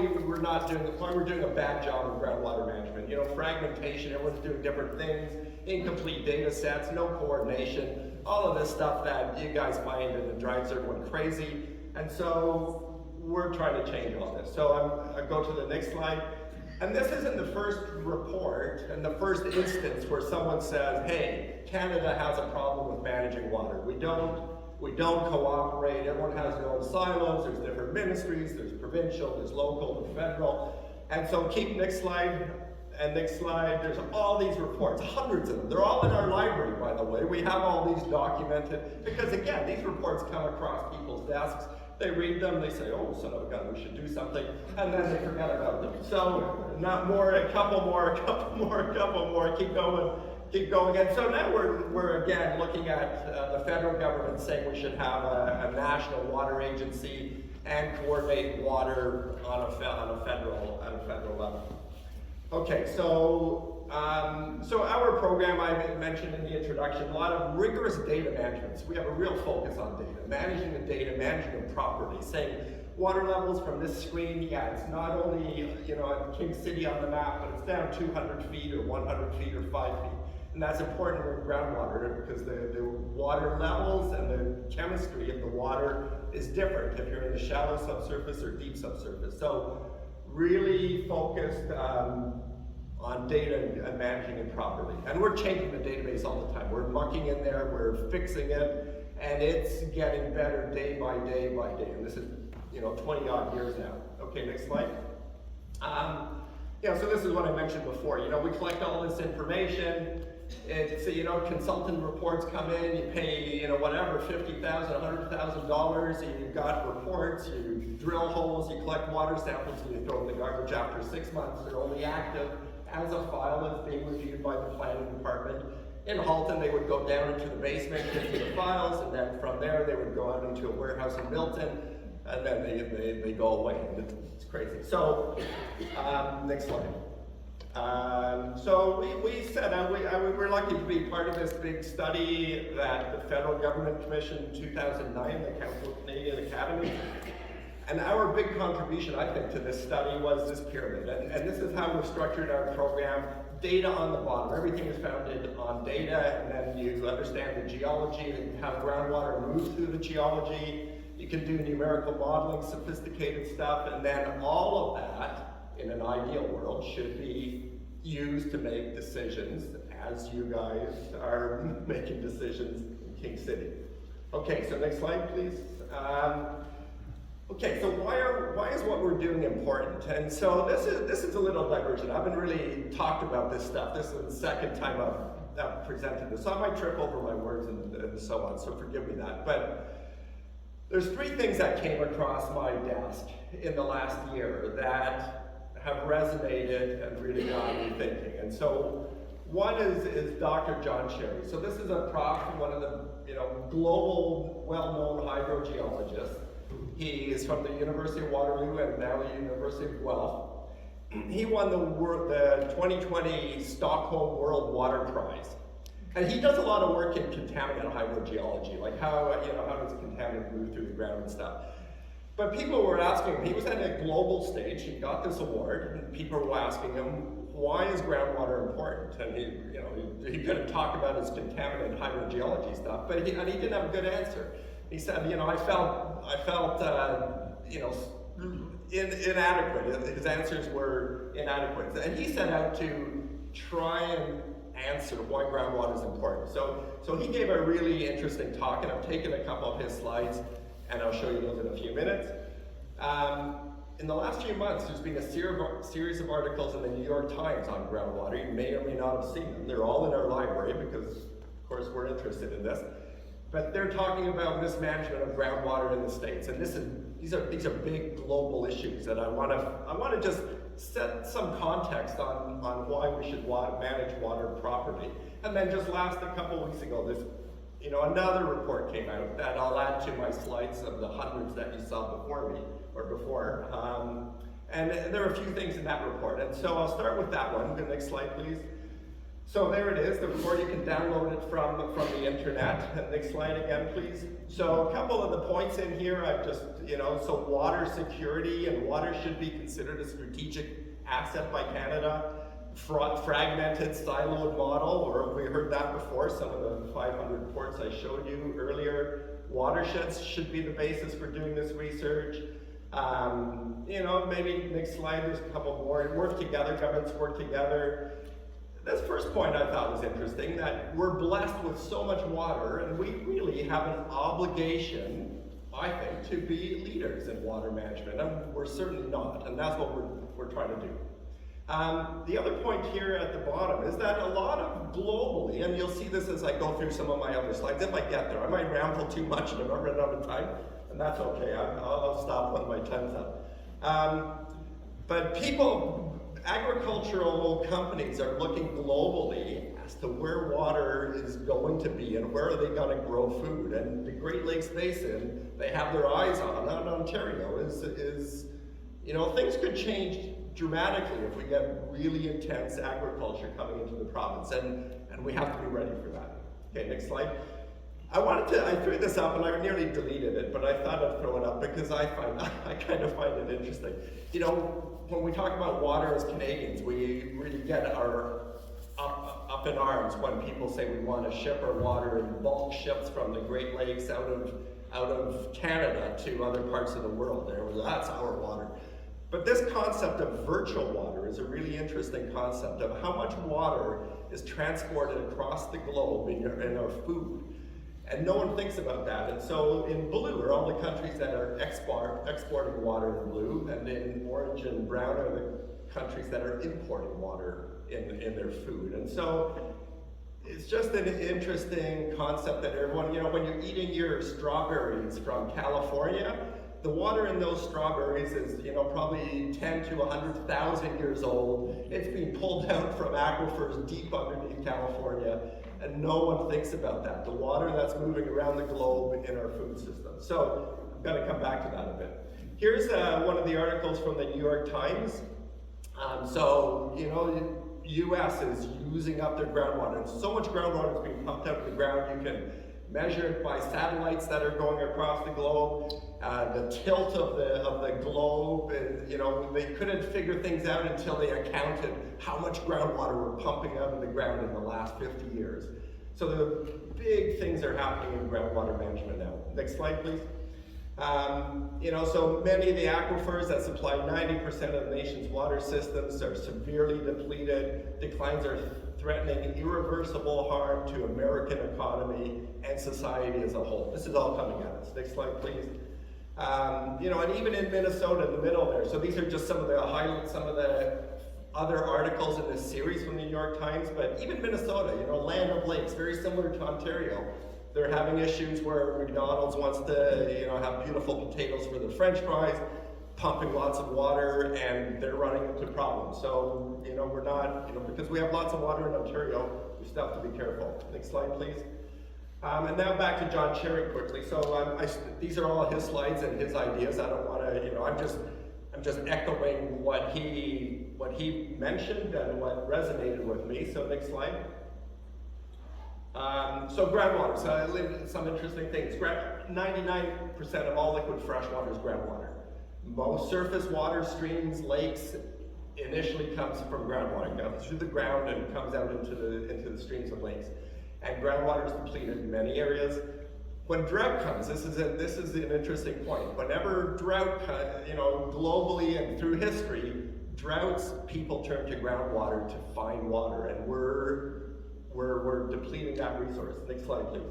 Speaker 4: we're doing a bad job of groundwater management. Fragmentation, everyone's doing different things, incomplete data sets, no coordination, all of this stuff that you guys find and it drives everyone crazy. And so we're trying to change all this. So I go to the next slide. And this isn't the first report and the first instance where someone says, hey, Canada has a problem with managing water. We don't cooperate, everyone has their own silos, there's different ministries, there's provincial, there's local, there's federal. And so keep next slide, and next slide, there's all these reports, hundreds of them. They're all in our library, by the way. We have all these documented, because again, these reports come across people's desks. They read them, they say, oh, son of a gun, we should do something, and then they forget about them. So, not more, a couple more, keep going. And so now we're again looking at the federal government saying we should have a national water agency and coordinate water on a federal level. Okay, so our program, I mentioned in the introduction, a lot of rigorous data management. So we have a real focus on data, managing the data, managing them properly, saying water levels from this screen, yeah, it's not only, King City on the map, but it's down 200 feet or 100 feet or 5 feet. And that's important with groundwater because the water levels and the chemistry of the water is different if you're in the shallow subsurface or deep subsurface. So really focused on data and managing it properly. And we're changing the database all the time. We're mucking in there, we're fixing it, and it's getting better day by day by day. And this is, 20 odd years now. Okay, next slide. So this is what I mentioned before. We collect all this information. It's, consultant reports come in, you pay, whatever, $50,000, $100,000, you've got reports, you drill holes, you collect water samples, and you throw in the garbage after 6 months. They're only active as a file that's being reviewed by the planning department. In Halton, they would go down into the basement, into the files, and then from there, they would go out into a warehouse in Milton, and then they go away. It's crazy. So, next slide. So we set out, we're lucky to be part of this big study that the federal government commissioned in 2009, the Council of Canadian Academies. And our big contribution, I think, to this study was this pyramid. And this is how we've structured our program. Data on the bottom. Everything is founded on data, and then you understand the geology, and how groundwater moves through the geology. You can do numerical modeling, sophisticated stuff, and then all of that, in an ideal world, should be used to make decisions as you guys are making decisions in King City. Okay, so next slide, please. Okay, so why is what we're doing important? And so this is a little divergent. I haven't really talked about this stuff. This is the second time I've presented this. So I might trip over my words and so on, so forgive me that. But there's three things that came across my desk in the last year that have resonated and really got me thinking. And so one is Dr. John Sherry. So this is a prof, one of the global well-known hydrogeologists. He is from the University of Waterloo and now the University of Guelph. He won the 2020 Stockholm World Water Prize. And he does a lot of work in contaminant hydrogeology, like how does contaminant move through the ground and stuff. But people were asking him, he was at a global stage, he got this award, and people were asking him, why is groundwater important? And he couldn't talk about his contaminant hydrogeology stuff, but he didn't have a good answer. He said, I felt inadequate. His answers were inadequate. And he set out to try and answer why groundwater is important. So he gave a really interesting talk, and I've taken a couple of his slides, and I'll show you those in a few minutes. In the last few months, there's been a series of articles in the New York Times on groundwater. You may or may not have seen them. They're all in our library because, of course, we're interested in this. But they're talking about mismanagement of groundwater in the States, and these are big global issues that I want to just set some context on why we should manage water properly. And then just a couple weeks ago, another report came out that I'll add to my slides of the hundreds that you saw before me, or before. And there are a few things in that report. And so I'll start with that one. The next slide, please. So there it is, the report. You can download it from the internet. And next slide again, please. So a couple of the points in here, I've just, so water security, and water should be considered a strategic asset by Canada. Fragmented, siloed model, or we heard that before, some of the 500 reports I showed you earlier. Watersheds should be the basis for doing this research. Maybe next slide, there's a couple more. Work together, governments work together. This first point I thought was interesting, that we're blessed with so much water, and we really have an obligation, I think, to be leaders in water management, and we're certainly not, and that's what we're trying to do. The other point here at the bottom is that a lot of globally, and you'll see this as I go through some of my other slides, if I get there, I might ramble too much and I'm not running out of time, and that's okay, I'll stop when my time's up. But agricultural companies are looking globally as to where water is going to be and where are they going to grow food. And the Great Lakes Basin, they have their eyes on Ontario, is things could change dramatically if we get really intense agriculture coming into the province, and we have to be ready for that. Okay, next slide. I threw this up and I nearly deleted it, but I thought I'd throw it up because I kind of find it interesting. When we talk about water as Canadians, we really get up in arms when people say we want to ship our water in bulk ships from the Great Lakes out of Canada to other parts of the world. That's our water. But this concept of virtual water is a really interesting concept of how much water is transported across the globe in our food. And no one thinks about that. And so in blue are all the countries that are exporting water in blue, and in orange and brown are the countries that are importing water in their food. And so it's just an interesting concept that everyone, when you're eating your strawberries from California, the water in those strawberries is, probably 10 to 100,000 years old. It's being pulled out from aquifers deep underneath California, and no one thinks about that. The water that's moving around the globe in our food system. So I'm going to come back to that a bit. Here's one of the articles from the New York Times. U.S. is using up their groundwater. And so much groundwater is being pumped out of the ground. You can measure it by satellites that are going across the globe. The tilt of the globe, and they couldn't figure things out until they accounted how much groundwater we're pumping out of the ground in the last 50 years. So the big things are happening in groundwater management now. Next slide, please. So many of the aquifers that supply 90% of the nation's water systems are severely depleted. Declines are threatening irreversible harm to American economy and society as a whole. This is all coming at us. Next slide, please. And even in Minnesota, in the middle there. So these are just some of the highlights, some of the other articles in this series from the New York Times. But even Minnesota, land of lakes, very similar to Ontario. They're having issues where McDonald's wants to, have beautiful potatoes for the French fries, pumping lots of water, and they're running into problems. So, we're not, because we have lots of water in Ontario, we still have to be careful. Next slide, please. And now back to John Cherry quickly. So these are all his slides and his ideas. I don't want to, I'm just echoing what he mentioned and what resonated with me. So next slide. So groundwater, so some interesting things. 99% of all liquid fresh water is groundwater. Most surface water, streams, lakes, initially comes from groundwater. It goes through the ground and comes out into the streams and lakes. And groundwater is depleted in many areas. When drought comes, this is an interesting point. Whenever drought, globally and through history, droughts, people turn to groundwater to find water, and we're depleting that resource. Next slide, please.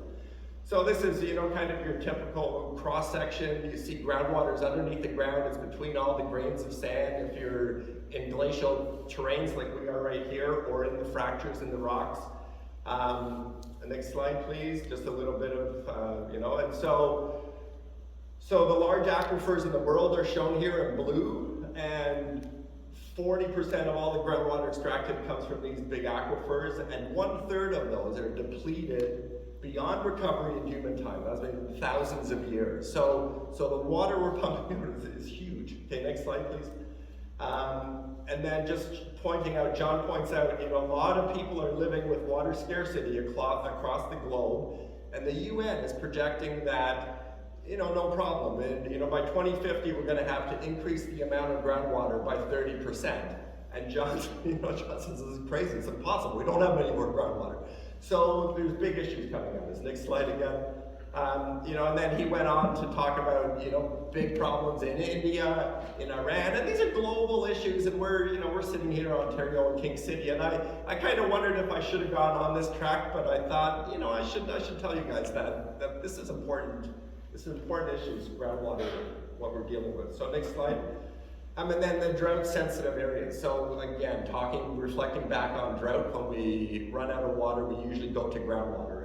Speaker 4: So this is, kind of your typical cross-section. You see groundwater is underneath the ground. It's between all the grains of sand. If you're in glacial terrains like we are right here, or in the fractures in the rocks. Next slide, please. Just a little bit of, and so the large aquifers in the world are shown here in blue, and 40% of all the groundwater extracted comes from these big aquifers, and 1/3 of those are depleted beyond recovery in human time. That's been thousands of years. So the water we're pumping out is huge. Okay, next slide, please. And then just pointing out, John points out, a lot of people are living with water scarcity across the globe, and the UN is projecting that, no problem. And, by 2050, we're going to have to increase the amount of groundwater by 30%. And John, John says, this is crazy, it's impossible, we don't have any more groundwater. So there's big issues coming on this. Next slide again. And then he went on to talk about, big problems in India, in Iran, and these are global issues, and we're sitting here in Ontario and King City, and I kind of wondered if I should have gone on this track, but I thought, I should tell you guys that this is important. This is important issues, groundwater, what we're dealing with. So next slide. And then the drought-sensitive areas. So again, reflecting back on drought, when we run out of water, we usually go to groundwater.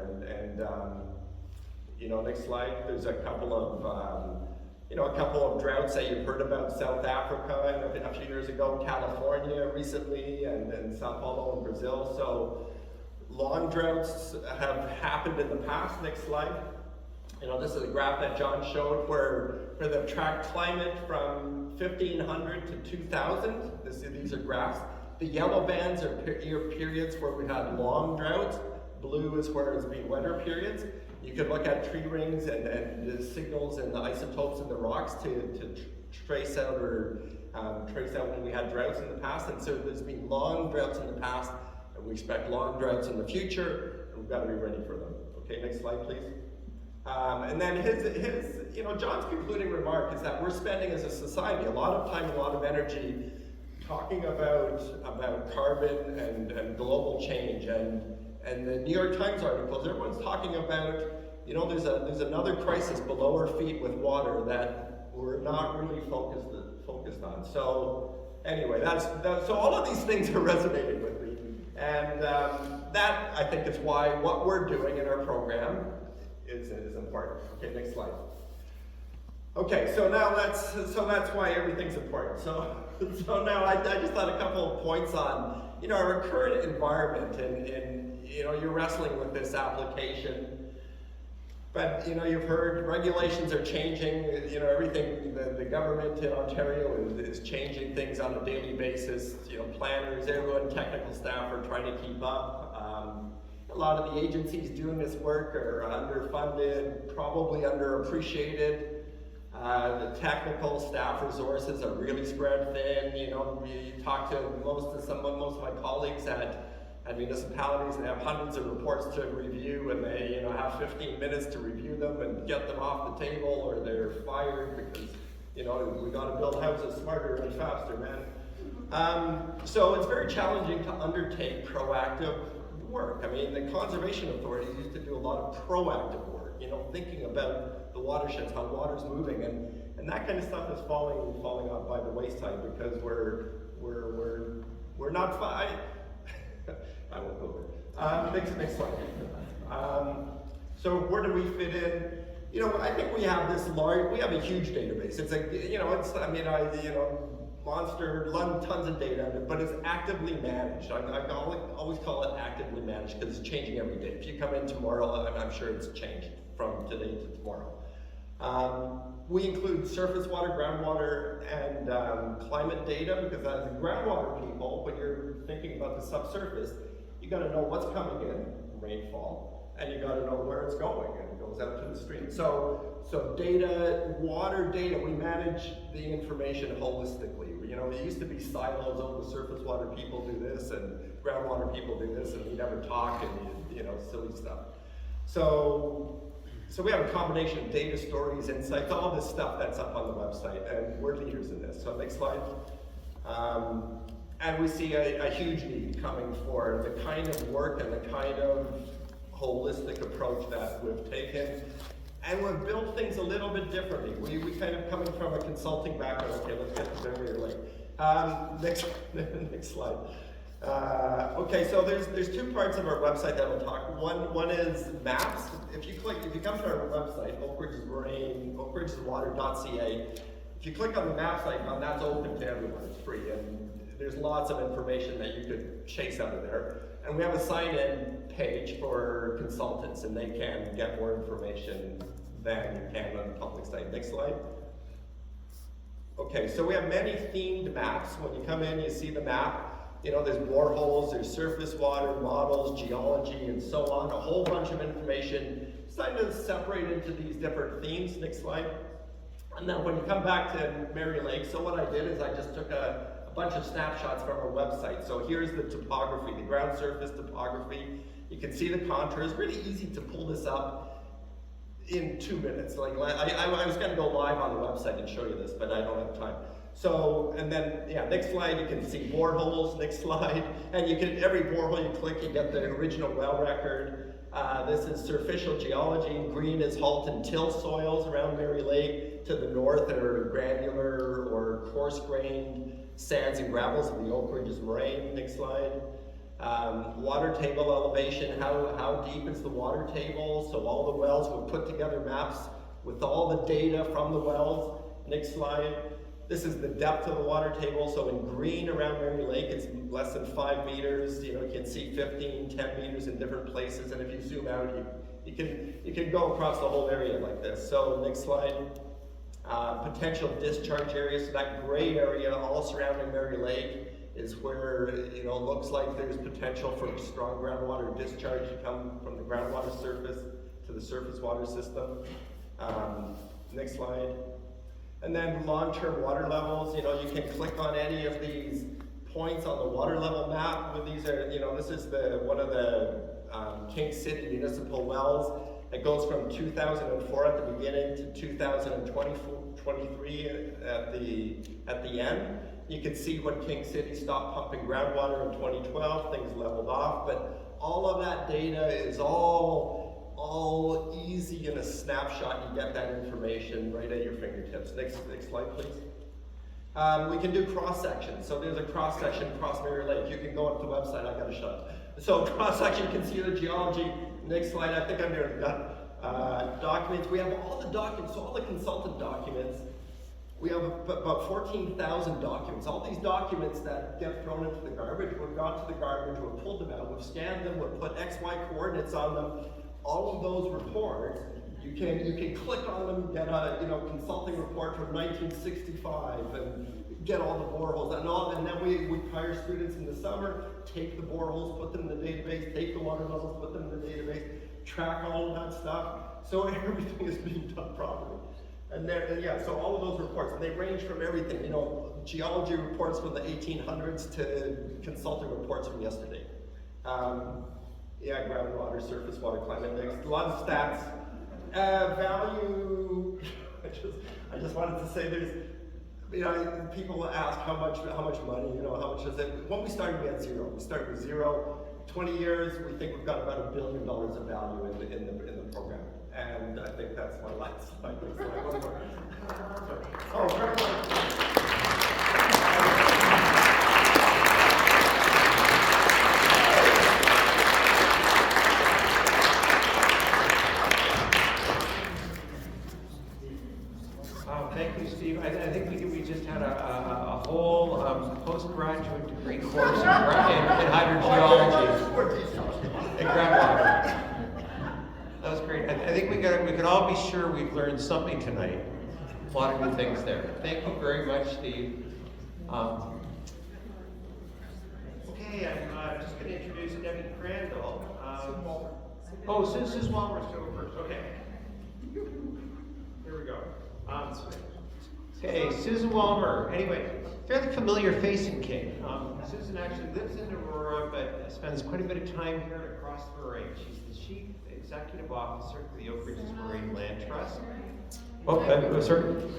Speaker 4: Next slide. There's a couple of droughts that you've heard about. South Africa a few years ago, California recently, and Sao Paulo in Brazil. So long droughts have happened in the past. Next slide. This is a graph that John showed where they've tracked climate from 1500 to 2000. These are graphs. The yellow bands are periods where we had long droughts. Blue is where it's been wetter periods. You can look at tree rings and the signals and the isotopes in the rocks to trace out when we had droughts in the past. And so there's been long droughts in the past, and we expect long droughts in the future, and we've got to be ready for them. Okay, next slide, please. And then John's concluding remark is that we're spending as a society a lot of time, a lot of energy talking about carbon and global change, and the New York Times articles, everyone's talking about, there's another crisis below our feet with water that we're not really focused on. So anyway, so all of these things are resonating with me, and that I think is why what we're doing in our program is important. Okay, next slide. Okay, so that's why everything's important. So now I just thought a couple of points on our current environment, and you're wrestling with this application, but you've heard regulations are changing. Everything, the government in Ontario is changing things on a daily basis. Planners, everyone, technical staff are trying to keep up. A lot of the agencies doing this work are underfunded, probably underappreciated. The technical staff resources are really spread thin. You talk to most of my colleagues at municipalities, and they have hundreds of reports to review, and they have 15 minutes to review them and get them off the table, or they're fired because we got to build houses smarter and faster, man. So it's very challenging to undertake proactive work. I mean, the conservation authorities used to do a lot of proactive work, thinking about the watersheds, how water's moving, and that kind of stuff is falling off by the wayside because we're not fine. I won't go there. Next slide. So where do we fit in? I think we have we have a huge database. It's tons of data, but it's actively managed. I always call it actively managed because it's changing every day. If you come in tomorrow, I'm sure it's changed from today to tomorrow. We include surface water, groundwater, and climate data, because as groundwater people, when you're thinking about the subsurface, you got to know what's coming in, rainfall, and you got to know where it's going, and it goes out to the stream. So data, water data, we manage the information holistically. There used to be silos. The surface water people do this, and groundwater people do this, and we never talk, and silly stuff. So we have a combination of data, stories, insights, all this stuff that's up on the website, and we're leaders in this. So next slide. And we see a huge need coming for the kind of work and the kind of holistic approach that we've taken. And we've built things a little bit differently. We kind of coming from a consulting background. Okay, let's get to very late. Next slide. Okay, so there's two parts of our website that we'll talk. One is maps. If you come to our website, Oak Ridges Moraine, oakridgeswater.ca, if you click on the maps icon, that's open to everyone. It's free, and there's lots of information that you could chase out of there. And we have a sign-in page for consultants, and they can get more information than you can on the public site. Next slide. Okay, so we have many themed maps. When you come in, you see the map. You know, there's boreholes, there's surface water, models, geology, and so on. A whole bunch of information. It's kind of separated into these different themes. Next slide. And then when you come back to Mary Lake, so what I did is I just took a bunch of snapshots from our website. So here's the topography, the ground surface topography. You can see the contours. Really easy to pull this up in 2 minutes. Like I was going to go live on the website and show you this, but I don't have time. So, and then, yeah, next slide, you can see boreholes, next slide. And you can, every borehole you click, you get the original well record. This is surficial geology. Green is halt and till soils around Mary Lake. To the north are granular or coarse-grained sands and gravels of the Oak Ridges Moraine. Next slide. Water table elevation, how deep is the water table? So all the wells, we put together maps with all the data from the wells. Next slide. This is the depth of the water table. So in green around Mary Lake, it's less than 5 meters. You know, you can see 15, 10 meters in different places. And if you zoom out, you can go across the whole area like this. So next slide. Potential discharge area. So that gray area all surrounding Mary Lake is where, you know, looks like there's potential for strong groundwater discharge to come from the groundwater surface to the surface water system. Next slide. And then long-term water levels. You know, you can click on any of these points on the water level map. But these are, you know, this is one of the King City municipal wells. It goes from 2004 at the beginning to 2023 at the end. You can see when King City stopped pumping groundwater in 2012, things leveled off, but all of that data is all easy in a snapshot. You get that information right at your fingertips. Next slide, please. We can do cross-section. So there's a cross-section across Mary Lake. You can go up to the website, I gotta shut. So cross-section, you can see the geology. Next slide, I think I'm nearly done. Documents, we have all the documents, so all the consultant documents. We have about 14,000 documents. All these documents that get thrown into the garbage, we've gone to the garbage, we've pulled them out, we've scanned them, we've put XY coordinates on them. All of those reports, you can click on them, get a consulting report from 1965, and get all the boreholes and then we hire students in the summer, take the boreholes, put them in the database, take the water levels, put them in the database, track all of that stuff. So everything is being done properly. And so all of those reports, and they range from everything, you know, geology reports from the 1800s to consulting reports from yesterday. Groundwater, surface water, climate index, a lot of stats. Value, I just wanted to say there's, you know, people ask how much money, you know, how much is it? When we started, we had zero. We started with zero. 20 years, we think we've got about $1 billion of value in the program. And I think that's my last slide. Oh, very well.
Speaker 1: Thank you, Steve. I think we just had a whole postgraduate degree course in hydrogeology and groundwater. That was great. I think we could all be sure we've learned something tonight. A lot of good things there. Thank you very much, Steve. Okay, I'm just going to introduce Debbe Crandall. Susan Walmer's still first. Okay. Here we go. Okay, Susan Walmer. Anyway, fairly familiar face in King. Susan actually lives in Aurora, but spends quite a bit of time here across the Moraine. She's the Chief Executive Officer for the Oak Ridges Moraine Land Trust.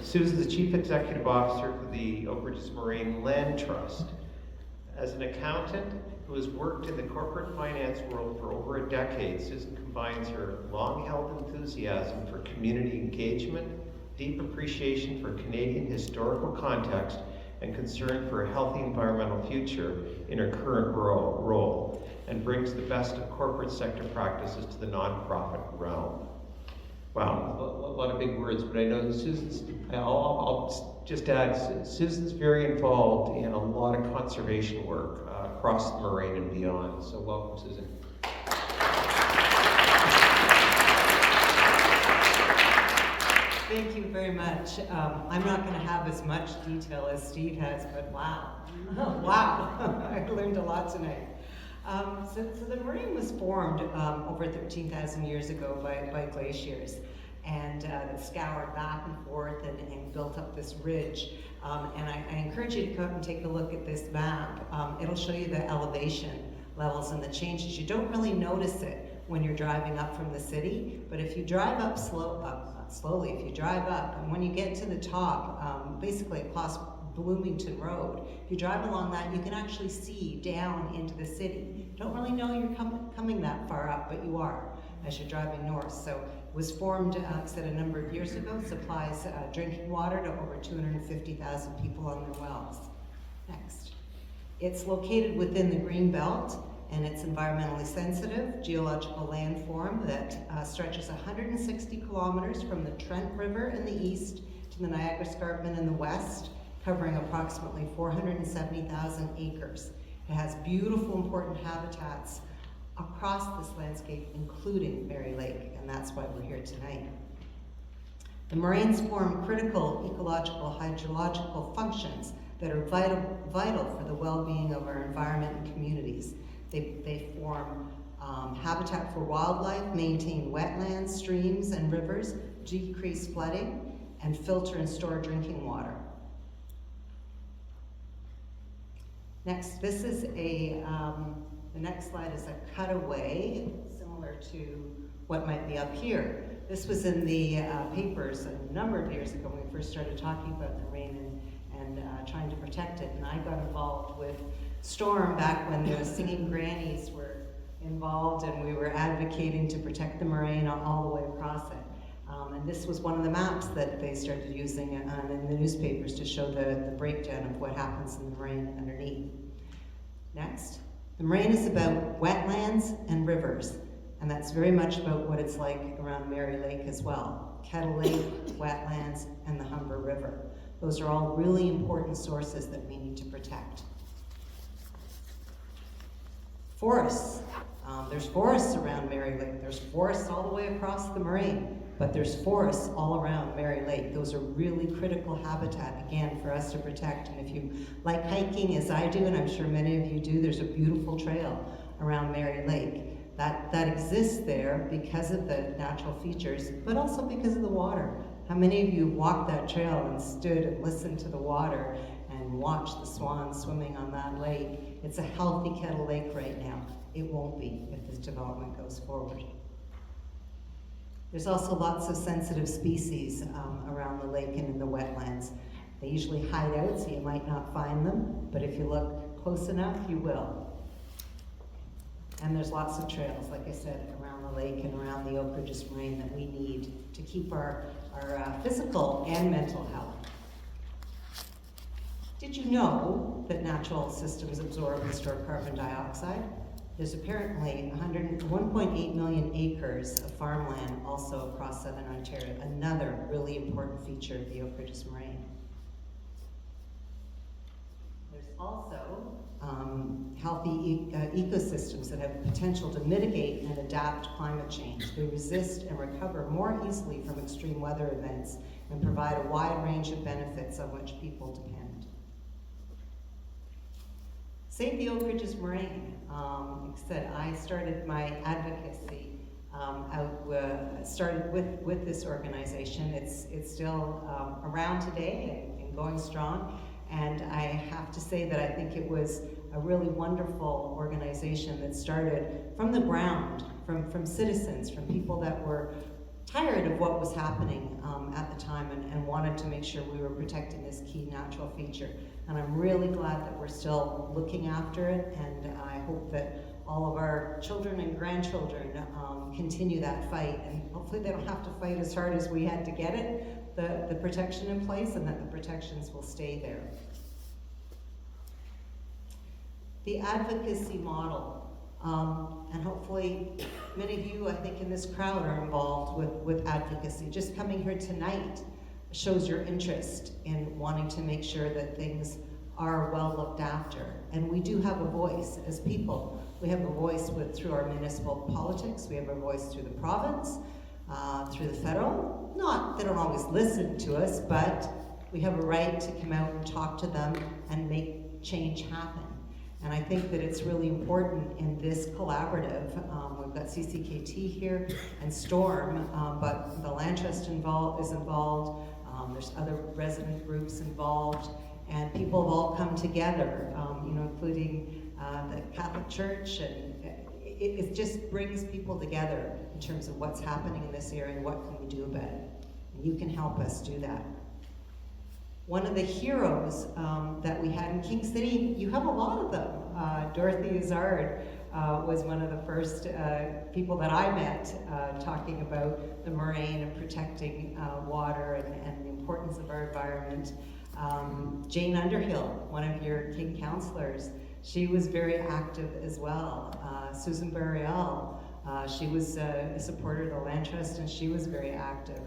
Speaker 1: Susan's the Chief Executive Officer for the Oak Ridges Moraine Land Trust. As an accountant who has worked in the corporate finance world for over a decade, Susan combines her long-held enthusiasm for community engagement, deep appreciation for Canadian historical context, and concern for a healthy environmental future in her current role, and brings the best of corporate sector practices to the nonprofit realm. Wow, a lot of big words, but I know Susan's, I'll just add, Susan's very involved in a lot of conservation work across the Moraine and beyond. So welcome, Susan.
Speaker 5: Thank you very much. I'm not going to have as much detail as Steve has, but wow. Wow, I learned a lot tonight. So the Moraine was formed over 13,000 years ago by glaciers, and that scoured back and forth and built up this ridge. And I encourage you to come and take a look at this map. It'll show you the elevation levels and the changes. You don't really notice it when you're driving up from the city, but if you drive up slowly, if you drive up, and when you get to the top, basically across Bloomington Road, if you drive along that, you can actually see down into the city. Don't really know you're coming that far up, but you are as you're driving north. So it was formed, like I said, a number of years ago, supplies drinking water to over 250,000 people on their wells. Next. It's located within the Green Belt, and it's environmentally sensitive geological landform that stretches 160 kilometers from the Trent River in the east to the Niagara Escarpment in the west, covering approximately 470,000 acres. It has beautiful, important habitats across this landscape, including Mary Lake, and that's why we're here tonight. The moraines form critical ecological, hydrological functions that are vital for the well-being of our environment and communities. They form habitat for wildlife, maintain wetlands, streams, and rivers, decrease flooding, and filter and store drinking water. Next, this is the next slide is a cutaway, similar to what might be up here. This was in the papers a number of years ago when we first started talking about the moraine and trying to protect it, and I got involved with STORM back when the singing grannies were involved and we were advocating to protect the moraine all the way across it. And this was one of the maps that they started using in the newspapers to show the breakdown of what happens in the moraine underneath. Next, the moraine is about wetlands and rivers, and that's very much about what it's like around Mary Lake as well. Kettle Lake, wetlands, and the Humber River. Those are all really important sources that we need to protect. Forests. There's forests around Mary Lake. There's forests all the way across the moraine, but there's forests all around Mary Lake. Those are really critical habitat, again, for us to protect. And if you like hiking as I do, and I'm sure many of you do, there's a beautiful trail around Mary Lake that exists there because of the natural features, but also because of the water. How many of you walked that trail and stood and listened to the water and watched the swans swimming on that lake? It's a healthy Kettle Lake right now. It won't be if this development goes forward. There's also lots of sensitive species around the lake and in the wetlands. They usually hide out, so you might not find them, but if you look close enough, you will. And there's lots of trails, like I said, around the lake and around the Oak Ridges Moraine that we need to keep our physical and mental health. Did you know that natural systems absorb and store carbon dioxide? There's apparently 1.8 million acres of farmland also across southern Ontario, another really important feature of the Oak Ridges Moraine. There's also healthy ecosystems that have potential to mitigate and adapt climate change. They resist and recover more easily from extreme weather events and provide a wide range of benefits on which people depend. Save the Oak Ridges Moraine. Like I said, I started my advocacy started with this organization. It's still around today and going strong. And I have to say that I think it was a really wonderful organization that started from the ground, from citizens, from people that were tired of what was happening at the time and wanted to make sure we were protecting this key natural feature. And I'm really glad that we're still looking after it, and I hope that all of our children and grandchildren continue that fight, and hopefully they don't have to fight as hard as we had to get it, the protection in place, and that the protections will stay there. The advocacy model, and hopefully many of you, I think, in this crowd are involved with advocacy. Just coming here tonight shows your interest in wanting to make sure that things are well looked after. And we do have a voice as people. We have a voice through our municipal politics. We have a voice through the province. through the federal. Not, they don't always listen to us, but we have a right to come out and talk to them and make change happen. And I think that it's really important in this collaborative. We've got CCKT here and STORM, but the Land Trust is involved. There's other resident groups involved, and people have all come together, including the Catholic Church, and it just brings people together in terms of what's happening in this area and what can we do about it. And you can help us do that. One of the heroes that we had in King City, you have a lot of them. Dorothy Izzard was one of the first people that I met talking about the moraine and protecting water and the importance of our environment. Jane Underhill, one of your King councillors, she was very active as well. Susan Burial, she was a supporter of the Land Trust and she was very active.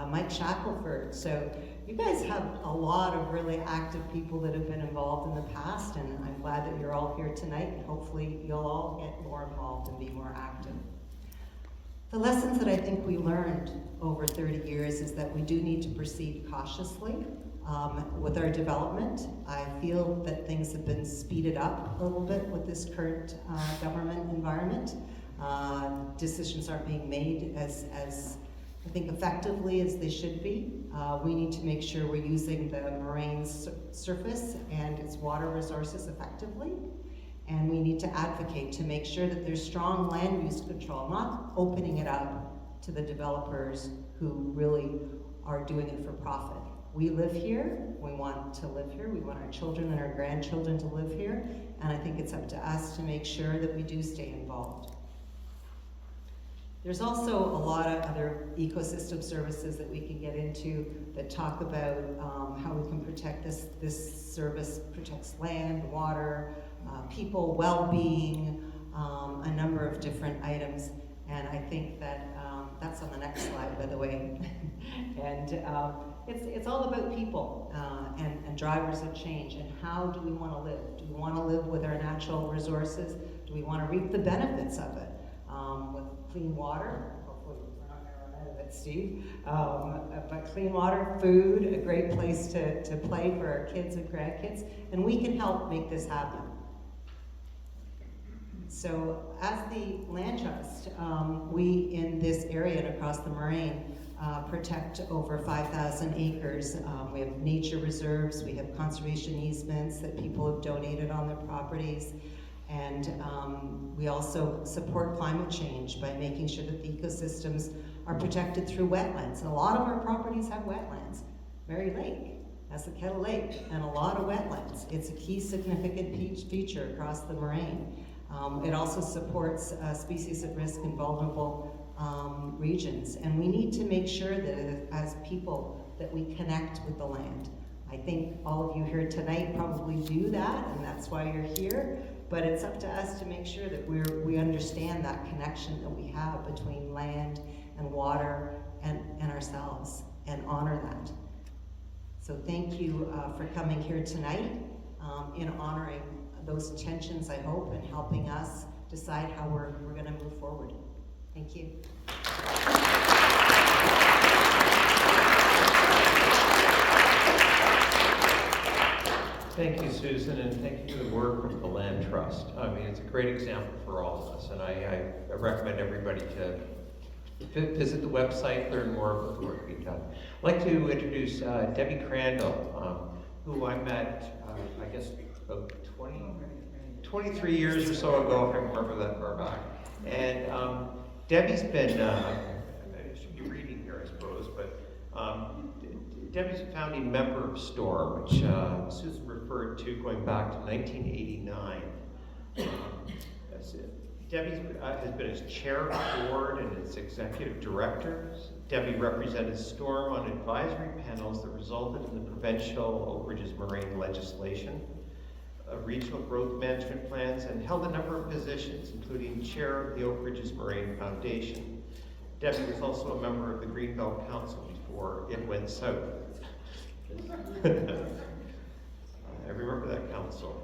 Speaker 5: Mike Shackelford. So you guys have a lot of really active people that have been involved in the past, and I'm glad that you're all here tonight, and hopefully you'll all get more involved and be more active. The lessons that I think we learned over 30 years is that we do need to proceed cautiously with our development. I feel that things have been speeded up a little bit with this current government environment. Decisions aren't being made as I think effectively as they should be. We need to make sure we're using the moraine surface and its water resources effectively. And we need to advocate to make sure that there's strong land use control, not opening it up to the developers who really are doing it for profit. We live here, we want to live here, we want our children and our grandchildren to live here, and I think it's up to us to make sure that we do stay involved. There's also a lot of other ecosystem services that we can get into that talk about how we can protect this service, protects land, water, people, well-being, a number of different items. And I think that that's on the next slide, by the way. And it's all about people and drivers of change and how do we want to live? Do we want to live with our natural resources? Do we want to reap the benefits of it? With clean water, hopefully we're not going to run out of it, Steve, but clean water, food, a great place to play for our kids and grandkids, and we can help make this happen. So as the Land Trust, we in this area and across the moraine protect over 5,000 acres. We have nature reserves, we have conservation easements that people have donated on their properties. And we also support climate change by making sure that the ecosystems are protected through wetlands. And a lot of our properties have wetlands. Mary Lake has the Kettle Lake and a lot of wetlands. It's a key significant feature across the moraine. It also supports species at risk and vulnerable regions. And we need to make sure that as people that we connect with the land. I think all of you here tonight probably do that, and that's why you're here. But it's up to us to make sure that we understand that connection that we have between land and water and ourselves and honor that. So thank you for coming here tonight in honoring those tensions, I hope, and helping us decide how we're going to move forward. Thank you.
Speaker 1: Thank you, Susan, and thank you for the work of the Land Trust. I mean, it's a great example for all of us, and I recommend everybody to visit the website, learn more about the work being done. I'd like to introduce Debbe Crandall, who I met, I guess, about 23 years or so ago, if I can remember that far back. And Debbie's been, I should be reading here, I suppose, but Debbie's a founding member of STORM, which Susan referred to going back to 1989. Debbie has been as chair of the board and as executive director. Debbie represented STORM on advisory panels that resulted in the provincial Oak Ridges Moraine legislation, regional growth management plans, and held a number of positions, including chair of the Oak Ridges Moraine Foundation. Debbie was also a member of the Greenbelt Council before it went south. I remember that council.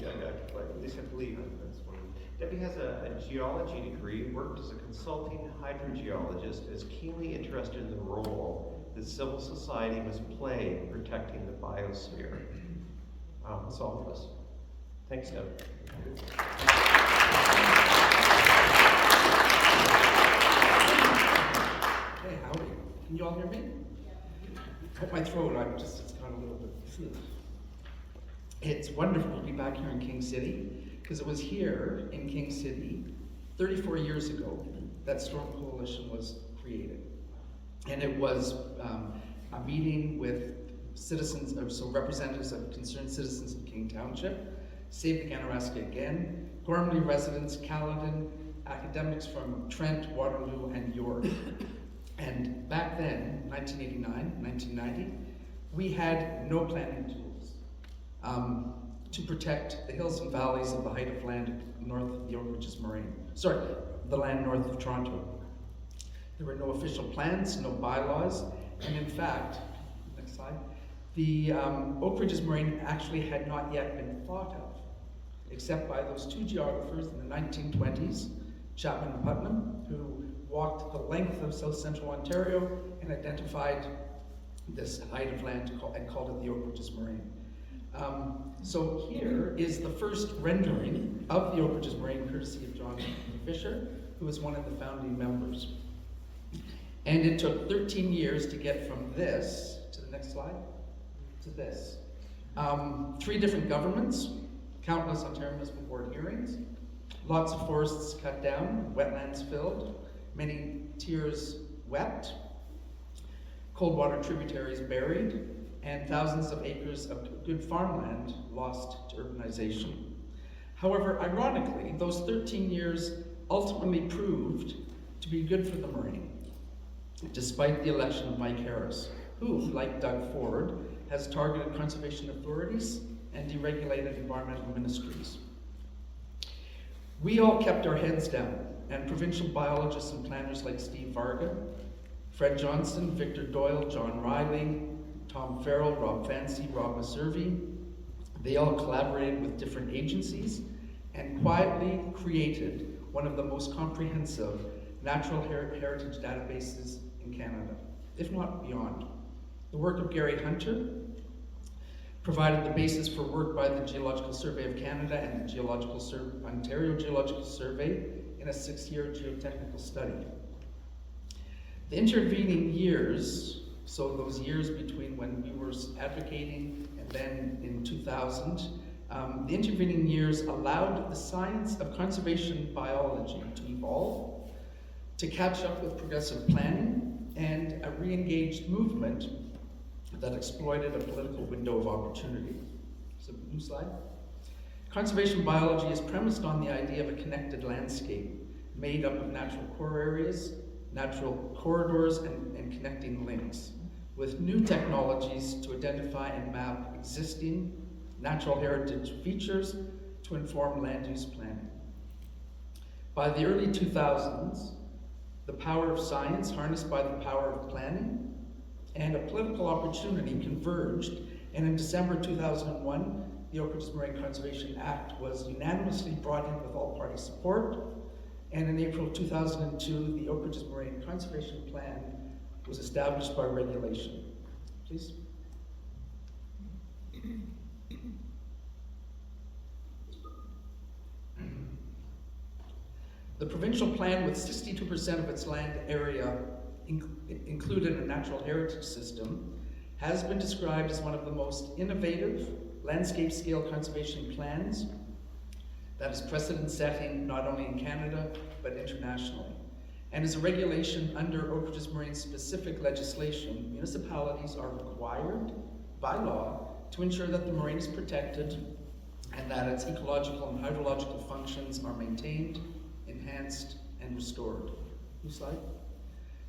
Speaker 1: at least I believe that's one. Debbie has a geology degree, worked as a consulting hydrogeologist, is keenly interested in the role that civil society must play in protecting the biosphere. That's all of us. Thanks, Deb.
Speaker 6: Hey, howdy. Can you all hear me? Cut my throat, it's got a little bit. It's wonderful to be back here in King City, because it was here in King City 34 years ago that Storm Coalition was created. And it was a meeting with citizens, so representatives of concerned citizens of King Township, Save the Ganaraska Again, Gormley residents, Caledon, academics from Trent, Waterloo, and York. And back then, 1989, 1990, we had no planning tools to protect the hills and valleys of the height of land north of the Oak Ridges Moraine. Sorry, the land north of Toronto. There were no official plans, no bylaws, and in fact, next slide, the Oak Ridges Moraine actually had not yet been thought of, except by those two geographers in the 1920s, Chapman and Putnam, who walked the length of south central Ontario and identified this height of land and called it the Oak Ridges Moraine. So here is the first rendering of the Oak Ridges Moraine, courtesy of John Fisher, who was one of the founding members. And it took 13 years to get from this, to the next slide, to this. 3 different governments, countless Ontario Municipal Board hearings, lots of forests cut down, wetlands filled, many tears wept, cold water tributaries buried, and thousands of acres of good farmland lost to urbanization. However, ironically, those 13 years ultimately proved to be good for the Moraine, despite the election of Mike Harris, who, like Doug Ford, has targeted conservation authorities and deregulated environmental ministries. We all kept our heads down, and provincial biologists and planners like Steve Varga, Fred Johnson, Victor Doyle, John Riley, Tom Farrell, Rob Fancy, Rob Maservi, they all collaborated with different agencies and quietly created one of the most comprehensive natural heritage databases in Canada, if not beyond. The work of Gary Hunter provided the basis for work by the Geological Survey of Canada and the Ontario Geological Survey in a 6-year geotechnical study. The intervening years, so those years between when we were advocating and then in 2000, the intervening years allowed the science of conservation biology to evolve, to catch up with progressive planning, and a re-engaged movement that exploited a political window of opportunity. So, new slide. Conservation biology is premised on the idea of a connected landscape made up of natural core areas, natural corridors, and connecting links, with new technologies to identify and map existing natural heritage features to inform land use planning. By the early 2000s, the power of science harnessed by the power of planning and a political opportunity converged, and in December 2001, the Oak Ridges Moraine Conservation Act was unanimously brought in with all party support, and in April 2002, the Oak Ridges Moraine Conservation Plan was established by regulation. Please. The provincial plan, with 62% of its land area included in a natural heritage system, has been described as one of the most innovative landscape-scale conservation plans that is precedent-setting not only in Canada, but internationally. And as a regulation under Oak Ridges Moraine specific legislation, municipalities are required by law to ensure that the moraine is protected and that its ecological and hydrological functions are maintained, enhanced, and restored. New slide.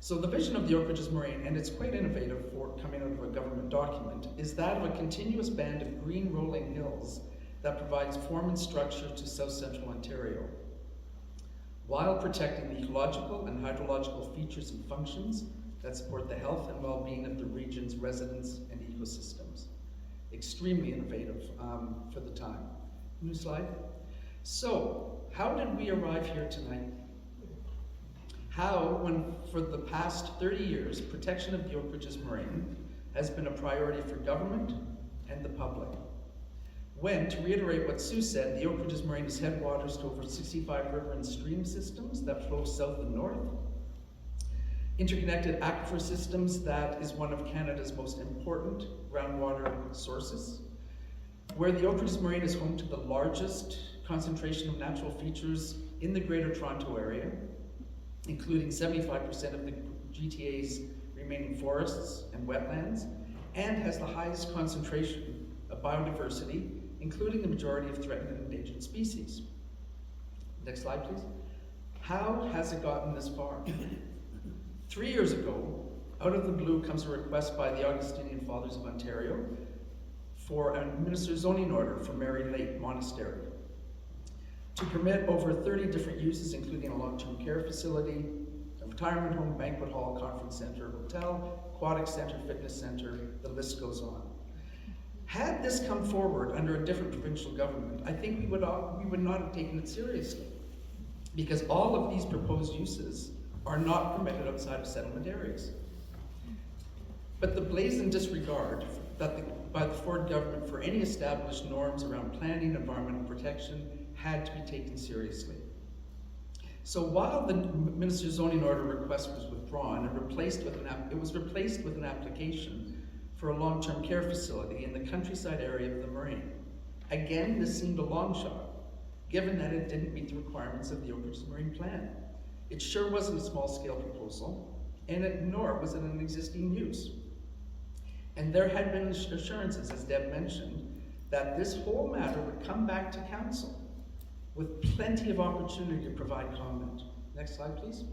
Speaker 6: So the vision of the Oak Ridges Moraine, and it's quite innovative for coming out of a government document, is that of a continuous band of green rolling hills that provides form and structure to south central Ontario, while protecting the ecological and hydrological features and functions that support the health and well-being of the region's residents and ecosystems. Extremely innovative for the time. New slide. So, how did we arrive here tonight? How, when for the past 30 years, protection of the Oak Ridges Moraine has been a priority for government and the public. When, to reiterate what Sue said, the Oak Ridges Moraine is headwaters to over 65 river and stream systems that flow south and north, interconnected aquifer systems that is one of Canada's most important groundwater sources, where the Oak Ridges Moraine is home to the largest concentration of natural features in the Greater Toronto Area, including 75% of the GTA's remaining forests and wetlands, and has the highest concentration of biodiversity, including the majority of threatened and endangered species. Next slide, please. How has it gotten this far? 3 years ago, out of the blue comes a request by the Augustinian Fathers of Ontario for a minister's zoning order for Mary Lake Monastery to permit over 30 different uses, including a long-term care facility, a retirement home, banquet hall, conference center, hotel, aquatic center, fitness center, the list goes on. Had this come forward under a different provincial government, I think we would not have taken it seriously, because all of these proposed uses are not permitted outside of settlement areas. But the brazen disregard by the Ford government for any established norms around planning, environmental protection had to be taken seriously. So while the minister's zoning order request was withdrawn and replaced with an application for a long-term care facility in the countryside area of the Moraine. Again, this seemed a long shot, given that it didn't meet the requirements of the Oak Ridges Moraine Plan. It sure wasn't a small-scale proposal, and nor was it an existing use. And there had been assurances, as Deb mentioned, that this whole matter would come back to council with plenty of opportunity to provide comment. Next slide, please.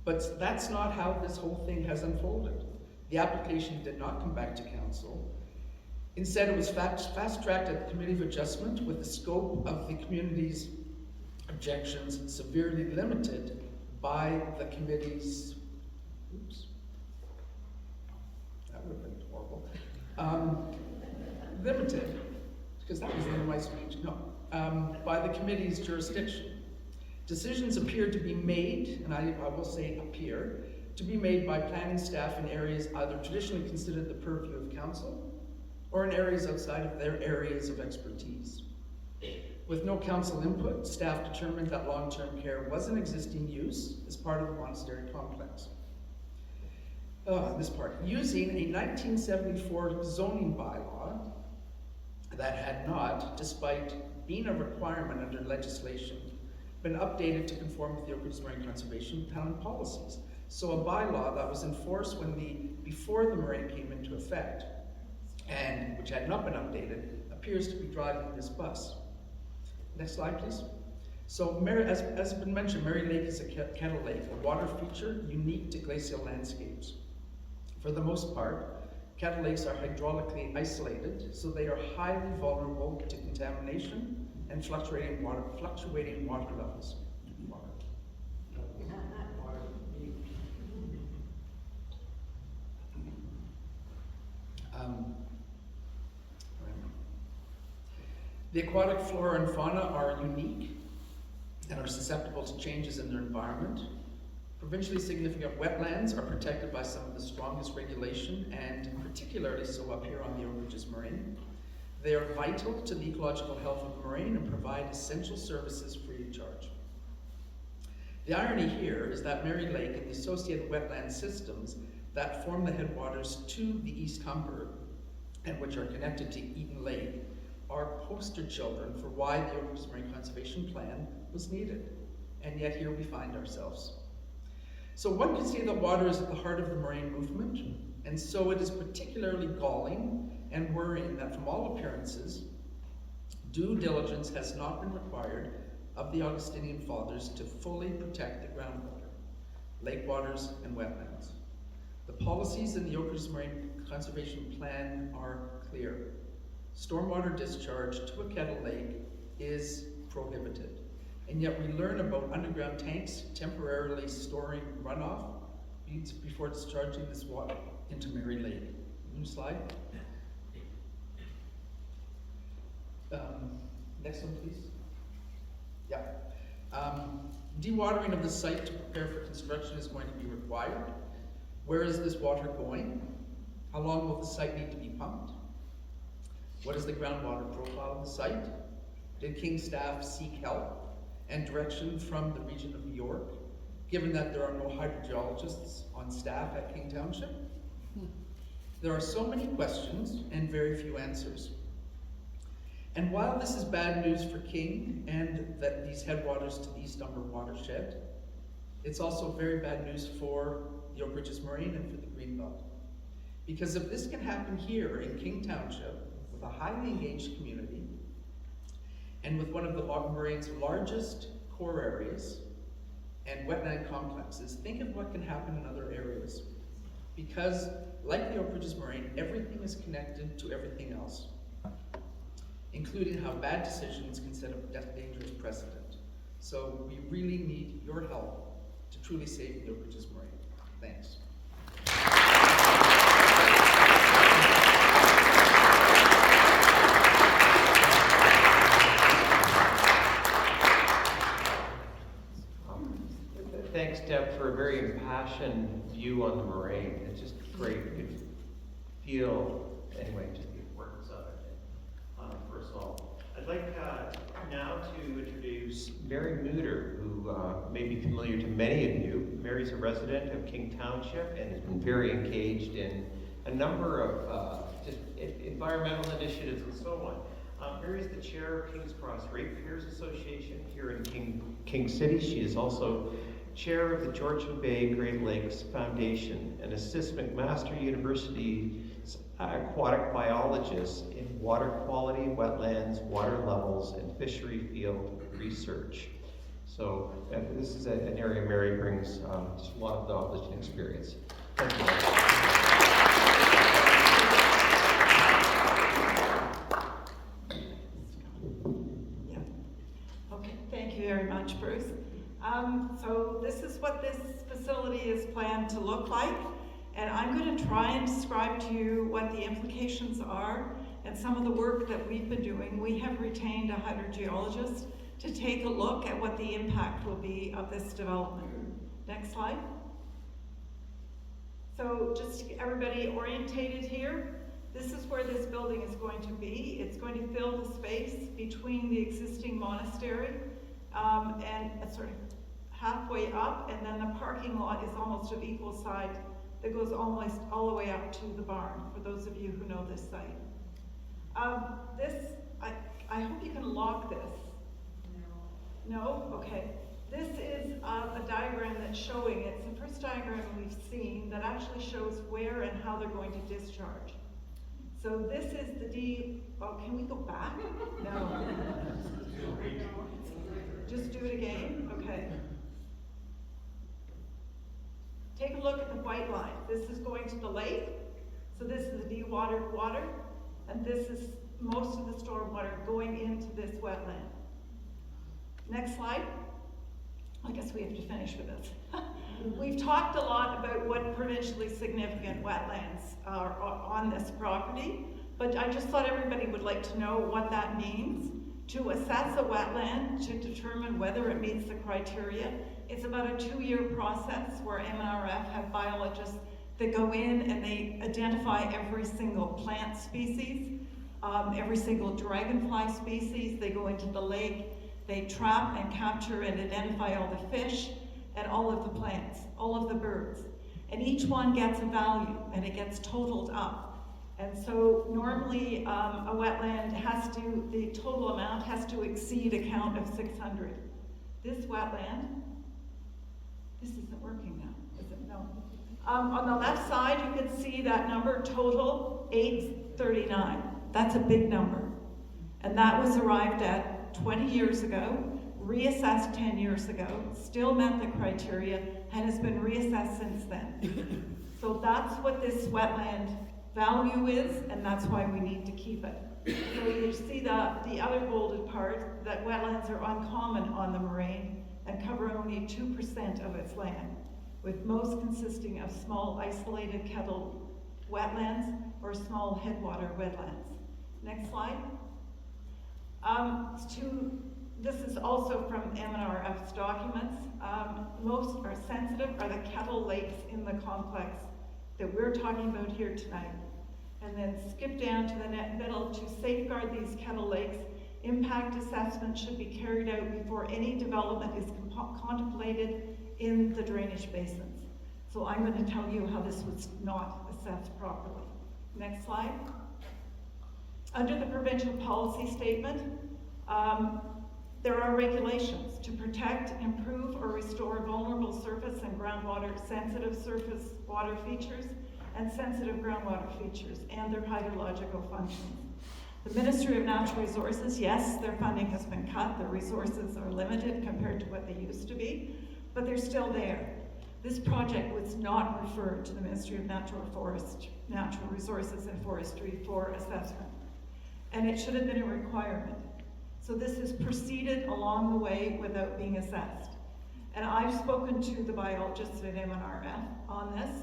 Speaker 6: But that's not how this whole thing has unfolded. The application did not come back to council. Instead, it was fast-tracked at the Committee of Adjustment with the scope of the community's objections severely limited by the committee's, oops, that would have been horrible, limited, because that was the end of my speech, no, by the committee's jurisdiction. Decisions appear to be made, and I will say appear, to be made by planning staff in areas either traditionally considered the purview of council or in areas outside of their areas of expertise. With no council input, staff determined that long-term care was an existing use as part of the monastery complex. This part, using a 1974 zoning bylaw that had not, despite being a requirement under legislation, been updated to conform with the Oak Ridges Moraine Conservation Plan policies. So a bylaw that was enforced before the Moraine came into effect, and which had not been updated, appears to be driving this bus. Next slide, please. So, as has been mentioned, Mary Lake is a kettle lake, a water feature unique to glacial landscapes. For the most part, kettle lakes are hydraulically isolated, so they are highly vulnerable to contamination and fluctuating water levels. The aquatic flora and fauna are unique and are susceptible to changes in their environment. Provincially significant wetlands are protected by some of the strongest regulation, and particularly so up here on the Oak Ridges Moraine. They are vital to the ecological health of the moraine and provide essential services free of charge. The irony here is that Mary Lake and the associated wetland systems that form the headwaters to the East Humber and which are connected to Eaton Lake are poster children for why the Oak Ridges Moraine Conservation Plan was needed. And yet here we find ourselves. So one can say that water is at the heart of the moraine movement, and so it is particularly galling and worrying that from all appearances, due diligence has not been required of the Augustinian Fathers to fully protect the groundwater, lake waters, and wetlands. The policies in the Oak Ridges Moraine Conservation Plan are clear. Stormwater discharge to a kettle lake is prohibited. And yet we learn about underground tanks temporarily storing runoff before discharging this water into Mary Lake. New slide. Next one, please. Yeah. Dewatering of the site to prepare for construction is going to be required. Where is this water going? How long will the site need to be pumped? What is the groundwater profile of the site? Did King staff seek help and direction from the region of Mior, given that there are no hydrogeologists on staff at King Township? There are so many questions and very few answers. And while this is bad news for King and that these headwaters to the East Umber watershed, it's also very bad news for the Oak Ridges Moraine and for the Greenbelt. Because if this can happen here in King Township, with a highly engaged community, and with one of the Moraine's largest core areas and wetland complexes, think of what can happen in other areas. Because, like the Oak Ridges Moraine, everything is connected to everything else, including how bad decisions can set a dangerous precedent. So we really need your help to truly save the Oak Ridges Moraine. Thanks.
Speaker 1: Thanks, Deb, for a very impassioned view on the moraine. It's just great. You could feel, anyway, just the importance of it. First of all, I'd like now to introduce Mary Muter, who may be familiar to many of you. Mary's a resident of King Township and has been very engaged in a number of just environmental initiatives and so on. Mary is the chair of King's Cross Ratepayers Association here in King City. She is also chair of the Georgian Bay Great Lakes Foundation and assists McMaster University's aquatic biologists in water quality, wetlands, water levels, and fishery field research. So this is an area Mary brings just a lot of knowledge and experience. Thank you, Mary.
Speaker 7: Thank you very much, Bruce. So this is what this facility is planned to look like, and I'm going to try and describe to you what the implications are and some of the work that we've been doing. We have retained a hydrogeologist to take a look at what the impact will be of this development. Next slide. So just to get everybody orientated here, this is where this building is going to be. It's going to fill the space between the existing monastery and sort of halfway up, and then the parking lot is almost of equal size that goes almost all the way up to the barn, for those of you who know this site. I hope you can lock this. No? Okay. This is a diagram that's showing, it's the first diagram we've seen that actually shows where and how they're going to discharge. So this is the oh, can we go back? No. Just do it again? Okay. Take a look at the white line. This is going to the lake. So this is the dewatered water. And this is most of the storm water going into this wetland. Next slide. I guess we have to finish with this. We've talked a lot about what provincially significant wetlands are on this property, but I just thought everybody would like to know what that means. To assess a wetland, to determine whether it meets the criteria, it's about a 2-year process where MNRF have biologists that go in and they identify every single plant species, every single dragonfly species. They go into the lake, they trap and capture and identify all the fish and all of the plants, all of the birds. And each one gets a value and it gets totaled up. And so normally a wetland has to, the total amount has to exceed a count of 600. This wetland, this isn't working now, is it? No. On the left side, you can see that number total, 839. That's a big number. And that was arrived at 20 years ago, reassessed 10 years ago, still met the criteria, and has been reassessed since then. So that's what this wetland value is, and that's why we need to keep it. So you see the other bolded part, that wetlands are uncommon on the moraine and cover only 2% of its land, with most consisting of small isolated kettle wetlands or small headwater wetlands. Next slide. This is also from MNRF's documents. Most are sensitive are the kettle lakes in the complex that we're talking about here tonight. And then skip down to the middle. To safeguard these kettle lakes, impact assessment should be carried out before any development is contemplated in the drainage basins. So I'm going to tell you how this was not assessed properly. Next slide. Under the provincial policy statement, there are regulations to protect, improve, or restore vulnerable surface and groundwater sensitive surface water features and sensitive groundwater features and their hydrological functions. The Ministry of Natural Resources, yes, their funding has been cut, their resources are limited compared to what they used to be, but they're still there. This project was not referred to the Ministry of Natural Resources and Forestry for assessment, and it should have been a requirement. So this has proceeded along the way without being assessed. And I've spoken to the biologist at MNRF on this,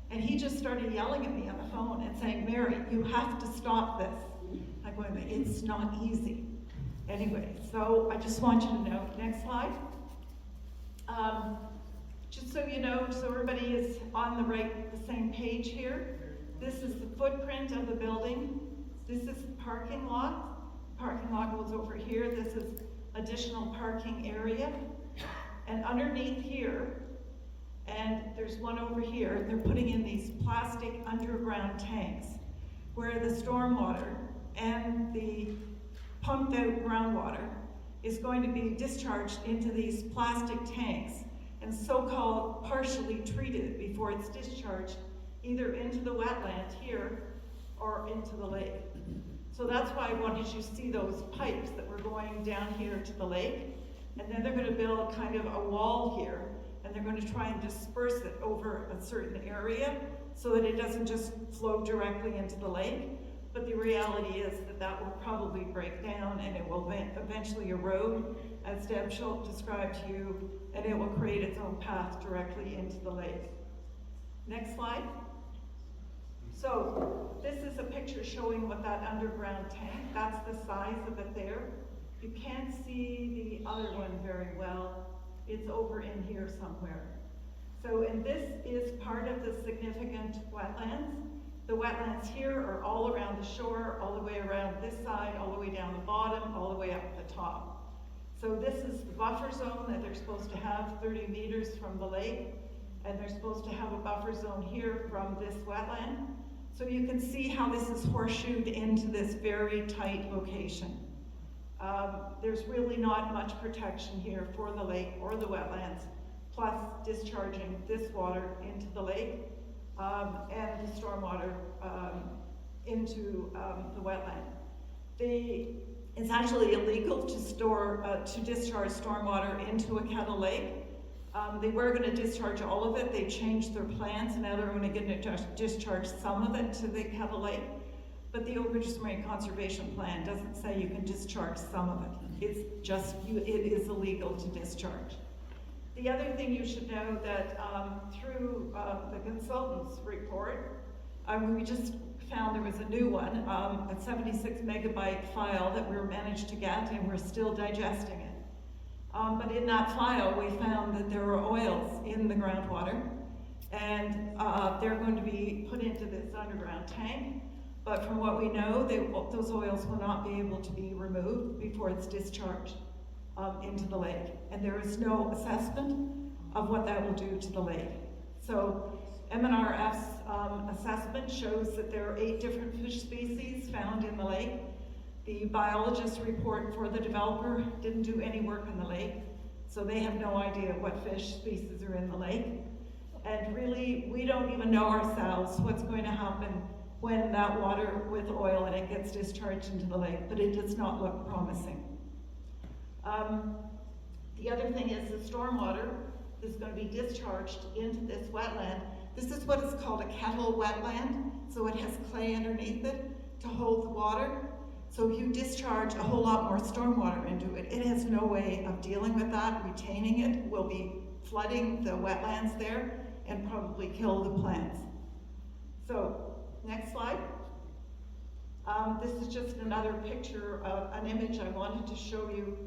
Speaker 7: and he just started yelling at me on the phone and saying, Mary, you have to stop this. I'm going, it's not easy. Anyway, so I just want you to know, next slide. Just so you know, so everybody is on the same page here. This is the footprint of the building. This is the parking lot. Parking lot goes over here. This is additional parking area. And underneath here, and there's one over here, they're putting in these plastic underground tanks where the stormwater and the pumped out groundwater is going to be discharged into these plastic tanks and so-called partially treated before it's discharged either into the wetland here or into the lake. So that's why I wanted you to see those pipes that were going down here to the lake, and then they're going to build kind of a wall here, and they're going to try and disperse it over a certain area so that it doesn't just flow directly into the lake. But the reality is that that will probably break down and it will eventually erode, as Deb Schulte described to you, and it will create its own path directly into the lake. Next slide. So this is a picture showing what that underground tank, that's the size of it there. You can't see the other one very well. It's over in here somewhere. So, and this is part of the significant wetlands. The wetlands here are all around the shore, all the way around this side, all the way down the bottom, all the way up the top. So this is the buffer zone that they're supposed to have 30 meters from the lake, and they're supposed to have a buffer zone here from this wetland. So you can see how this is horseshoed into this very tight location. There's really not much protection here for the lake or the wetlands, plus discharging this water into the lake and the stormwater into the wetland. It's actually illegal to discharge stormwater into a kettle lake. They were going to discharge all of it. They changed their plans, and now they're only going to discharge some of it to the kettle lake. But the Oak Ridges Moraine Conservation Plan doesn't say you can discharge some of it. It's just, it is illegal to discharge. The other thing you should know that through the consultant's report, we just found there was a new one, a 76 megabyte file that we managed to get, and we're still digesting it. But in that file, we found that there were oils in the groundwater, and they're going to be put into this underground tank. But from what we know, those oils will not be able to be removed before it's discharged into the lake. And there is no assessment of what that will do to the lake. So MNRF's assessment shows that there are 8 different fish species found in the lake. The biologist report for the developer didn't do any work in the lake, so they have no idea what fish species are in the lake. And really, we don't even know ourselves what's going to happen when that water with oil in it gets discharged into the lake, but it does not look promising. The other thing is the stormwater is going to be discharged into this wetland. This is what is called a kettle wetland, so it has clay underneath it to hold the water. So if you discharge a whole lot more stormwater into it, it has no way of dealing with that. Retaining it will be flooding the wetlands there and probably kill the plants. So, next slide. This is just another picture of an image I wanted to show you.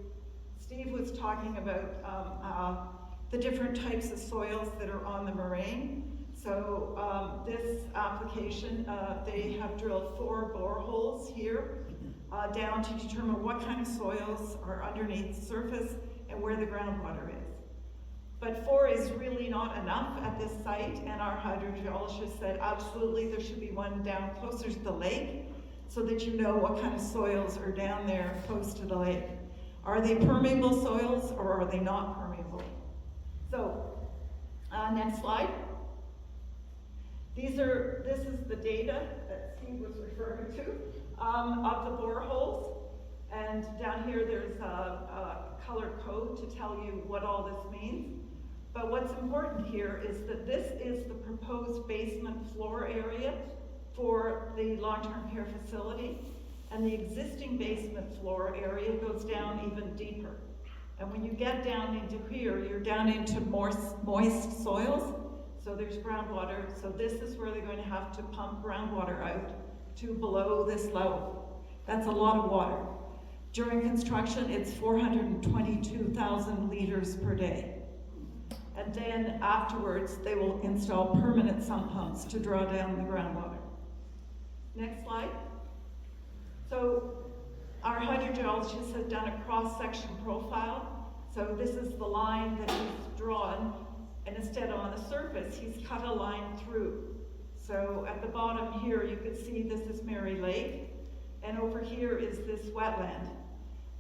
Speaker 7: Steve was talking about the different types of soils that are on the moraine. So this application, they have drilled 4 boreholes here down to determine what kind of soils are underneath the surface and where the groundwater is. But 4 is really not enough at this site, and our hydrogeologist said absolutely there should be one down closer to the lake so that you know what kind of soils are down there close to the lake. Are they permeable soils or are they not permeable? So, next slide. This is the data that Steve was referring to of the boreholes. And down here there's a color code to tell you what all this means. But what's important here is that this is the proposed basement floor area for the long-term care facility. And the existing basement floor area goes down even deeper. And when you get down into here, you're down into more moist soils. So there's groundwater. So this is where they're going to have to pump groundwater out to below this level. That's a lot of water. During construction, it's 422,000 liters per day. And then afterwards, they will install permanent sump pumps to draw down the groundwater. Next slide. So our hydrogeologist has done a cross-section profile. So this is the line that he's drawn, and instead on the surface, he's cut a line through. So at the bottom here, you can see this is Mary Lake, and over here is this wetland.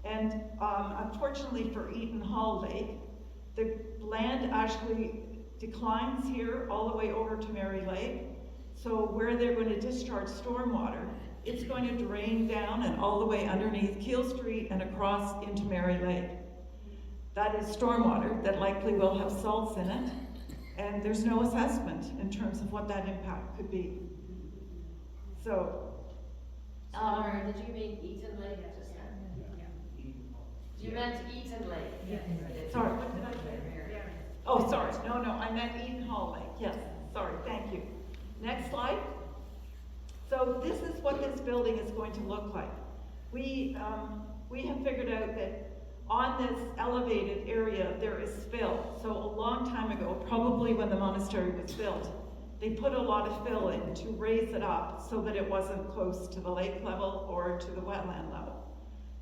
Speaker 7: And unfortunately for Eaton Hall Lake, the land actually declines here all the way over to Mary Lake. So where they're going to discharge stormwater, it's going to drain down and all the way underneath Keel Street and across into Mary Lake. That is stormwater that likely will have salts in it, and there's no assessment in terms of what that impact could be. So,
Speaker 8: Sorry, did you mean Eaton Lake just now? You meant Eaton Lake?
Speaker 7: Yes. Sorry, what did I say? Oh, sorry, no, I meant Eaton Hall Lake, yes, sorry, thank you. Next slide. So this is what this building is going to look like. We have figured out that on this elevated area there is fill. So a long time ago, probably when the monastery was built, they put a lot of fill in to raise it up so that it wasn't close to the lake level or to the wetland level.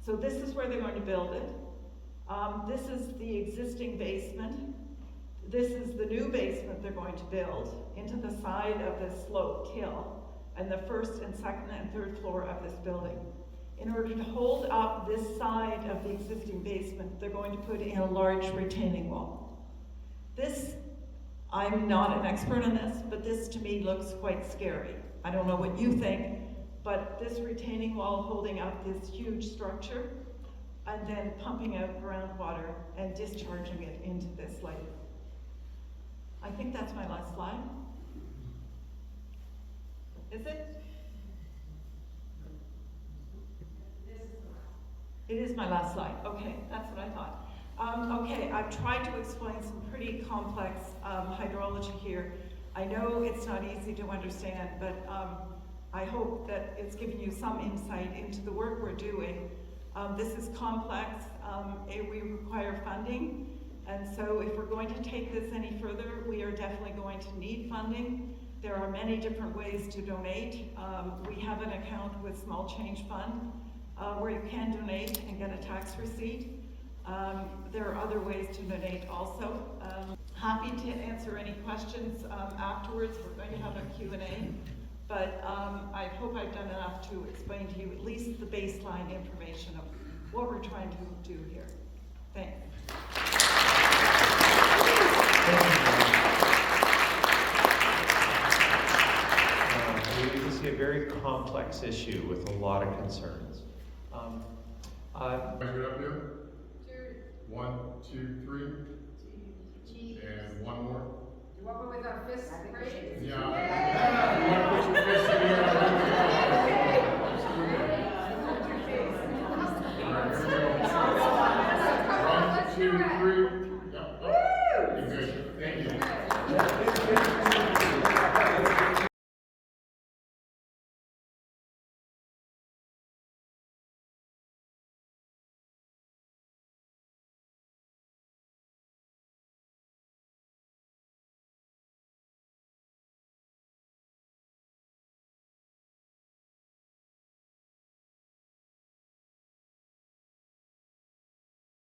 Speaker 7: So this is where they're going to build it. This is the existing basement. This is the new basement they're going to build into the side of this sloped hill and the first and second and third floor of this building. In order to hold up this side of the existing basement, they're going to put in a large retaining wall. This, I'm not an expert on this, but this to me looks quite scary. I don't know what you think, but this retaining wall holding up this huge structure and then pumping out groundwater and discharging it into this lake. I think that's my last slide. Is it? It is my last slide. Okay, that's what I thought. Okay, I've tried to explain some pretty complex hydrology here. I know it's not easy to understand, but I hope that it's given you some insight into the work we're doing. This is complex. We require funding. And so if we're going to take this any further, we are definitely going to need funding. There are many different ways to donate. We have an account with Small Change Fund where you can donate and get a tax receipt. There are other ways to donate also. Happy to answer any questions afterwards. We're going to have a Q&A. But I hope I've done enough to explain to you at least the baseline information of what we're trying to do here. Thanks.
Speaker 1: We can see a very complex issue with a lot of concerns.
Speaker 9: Measure it up here. 1, 2, 3. And one more.
Speaker 8: You want me with our fists raised?
Speaker 9: Yeah.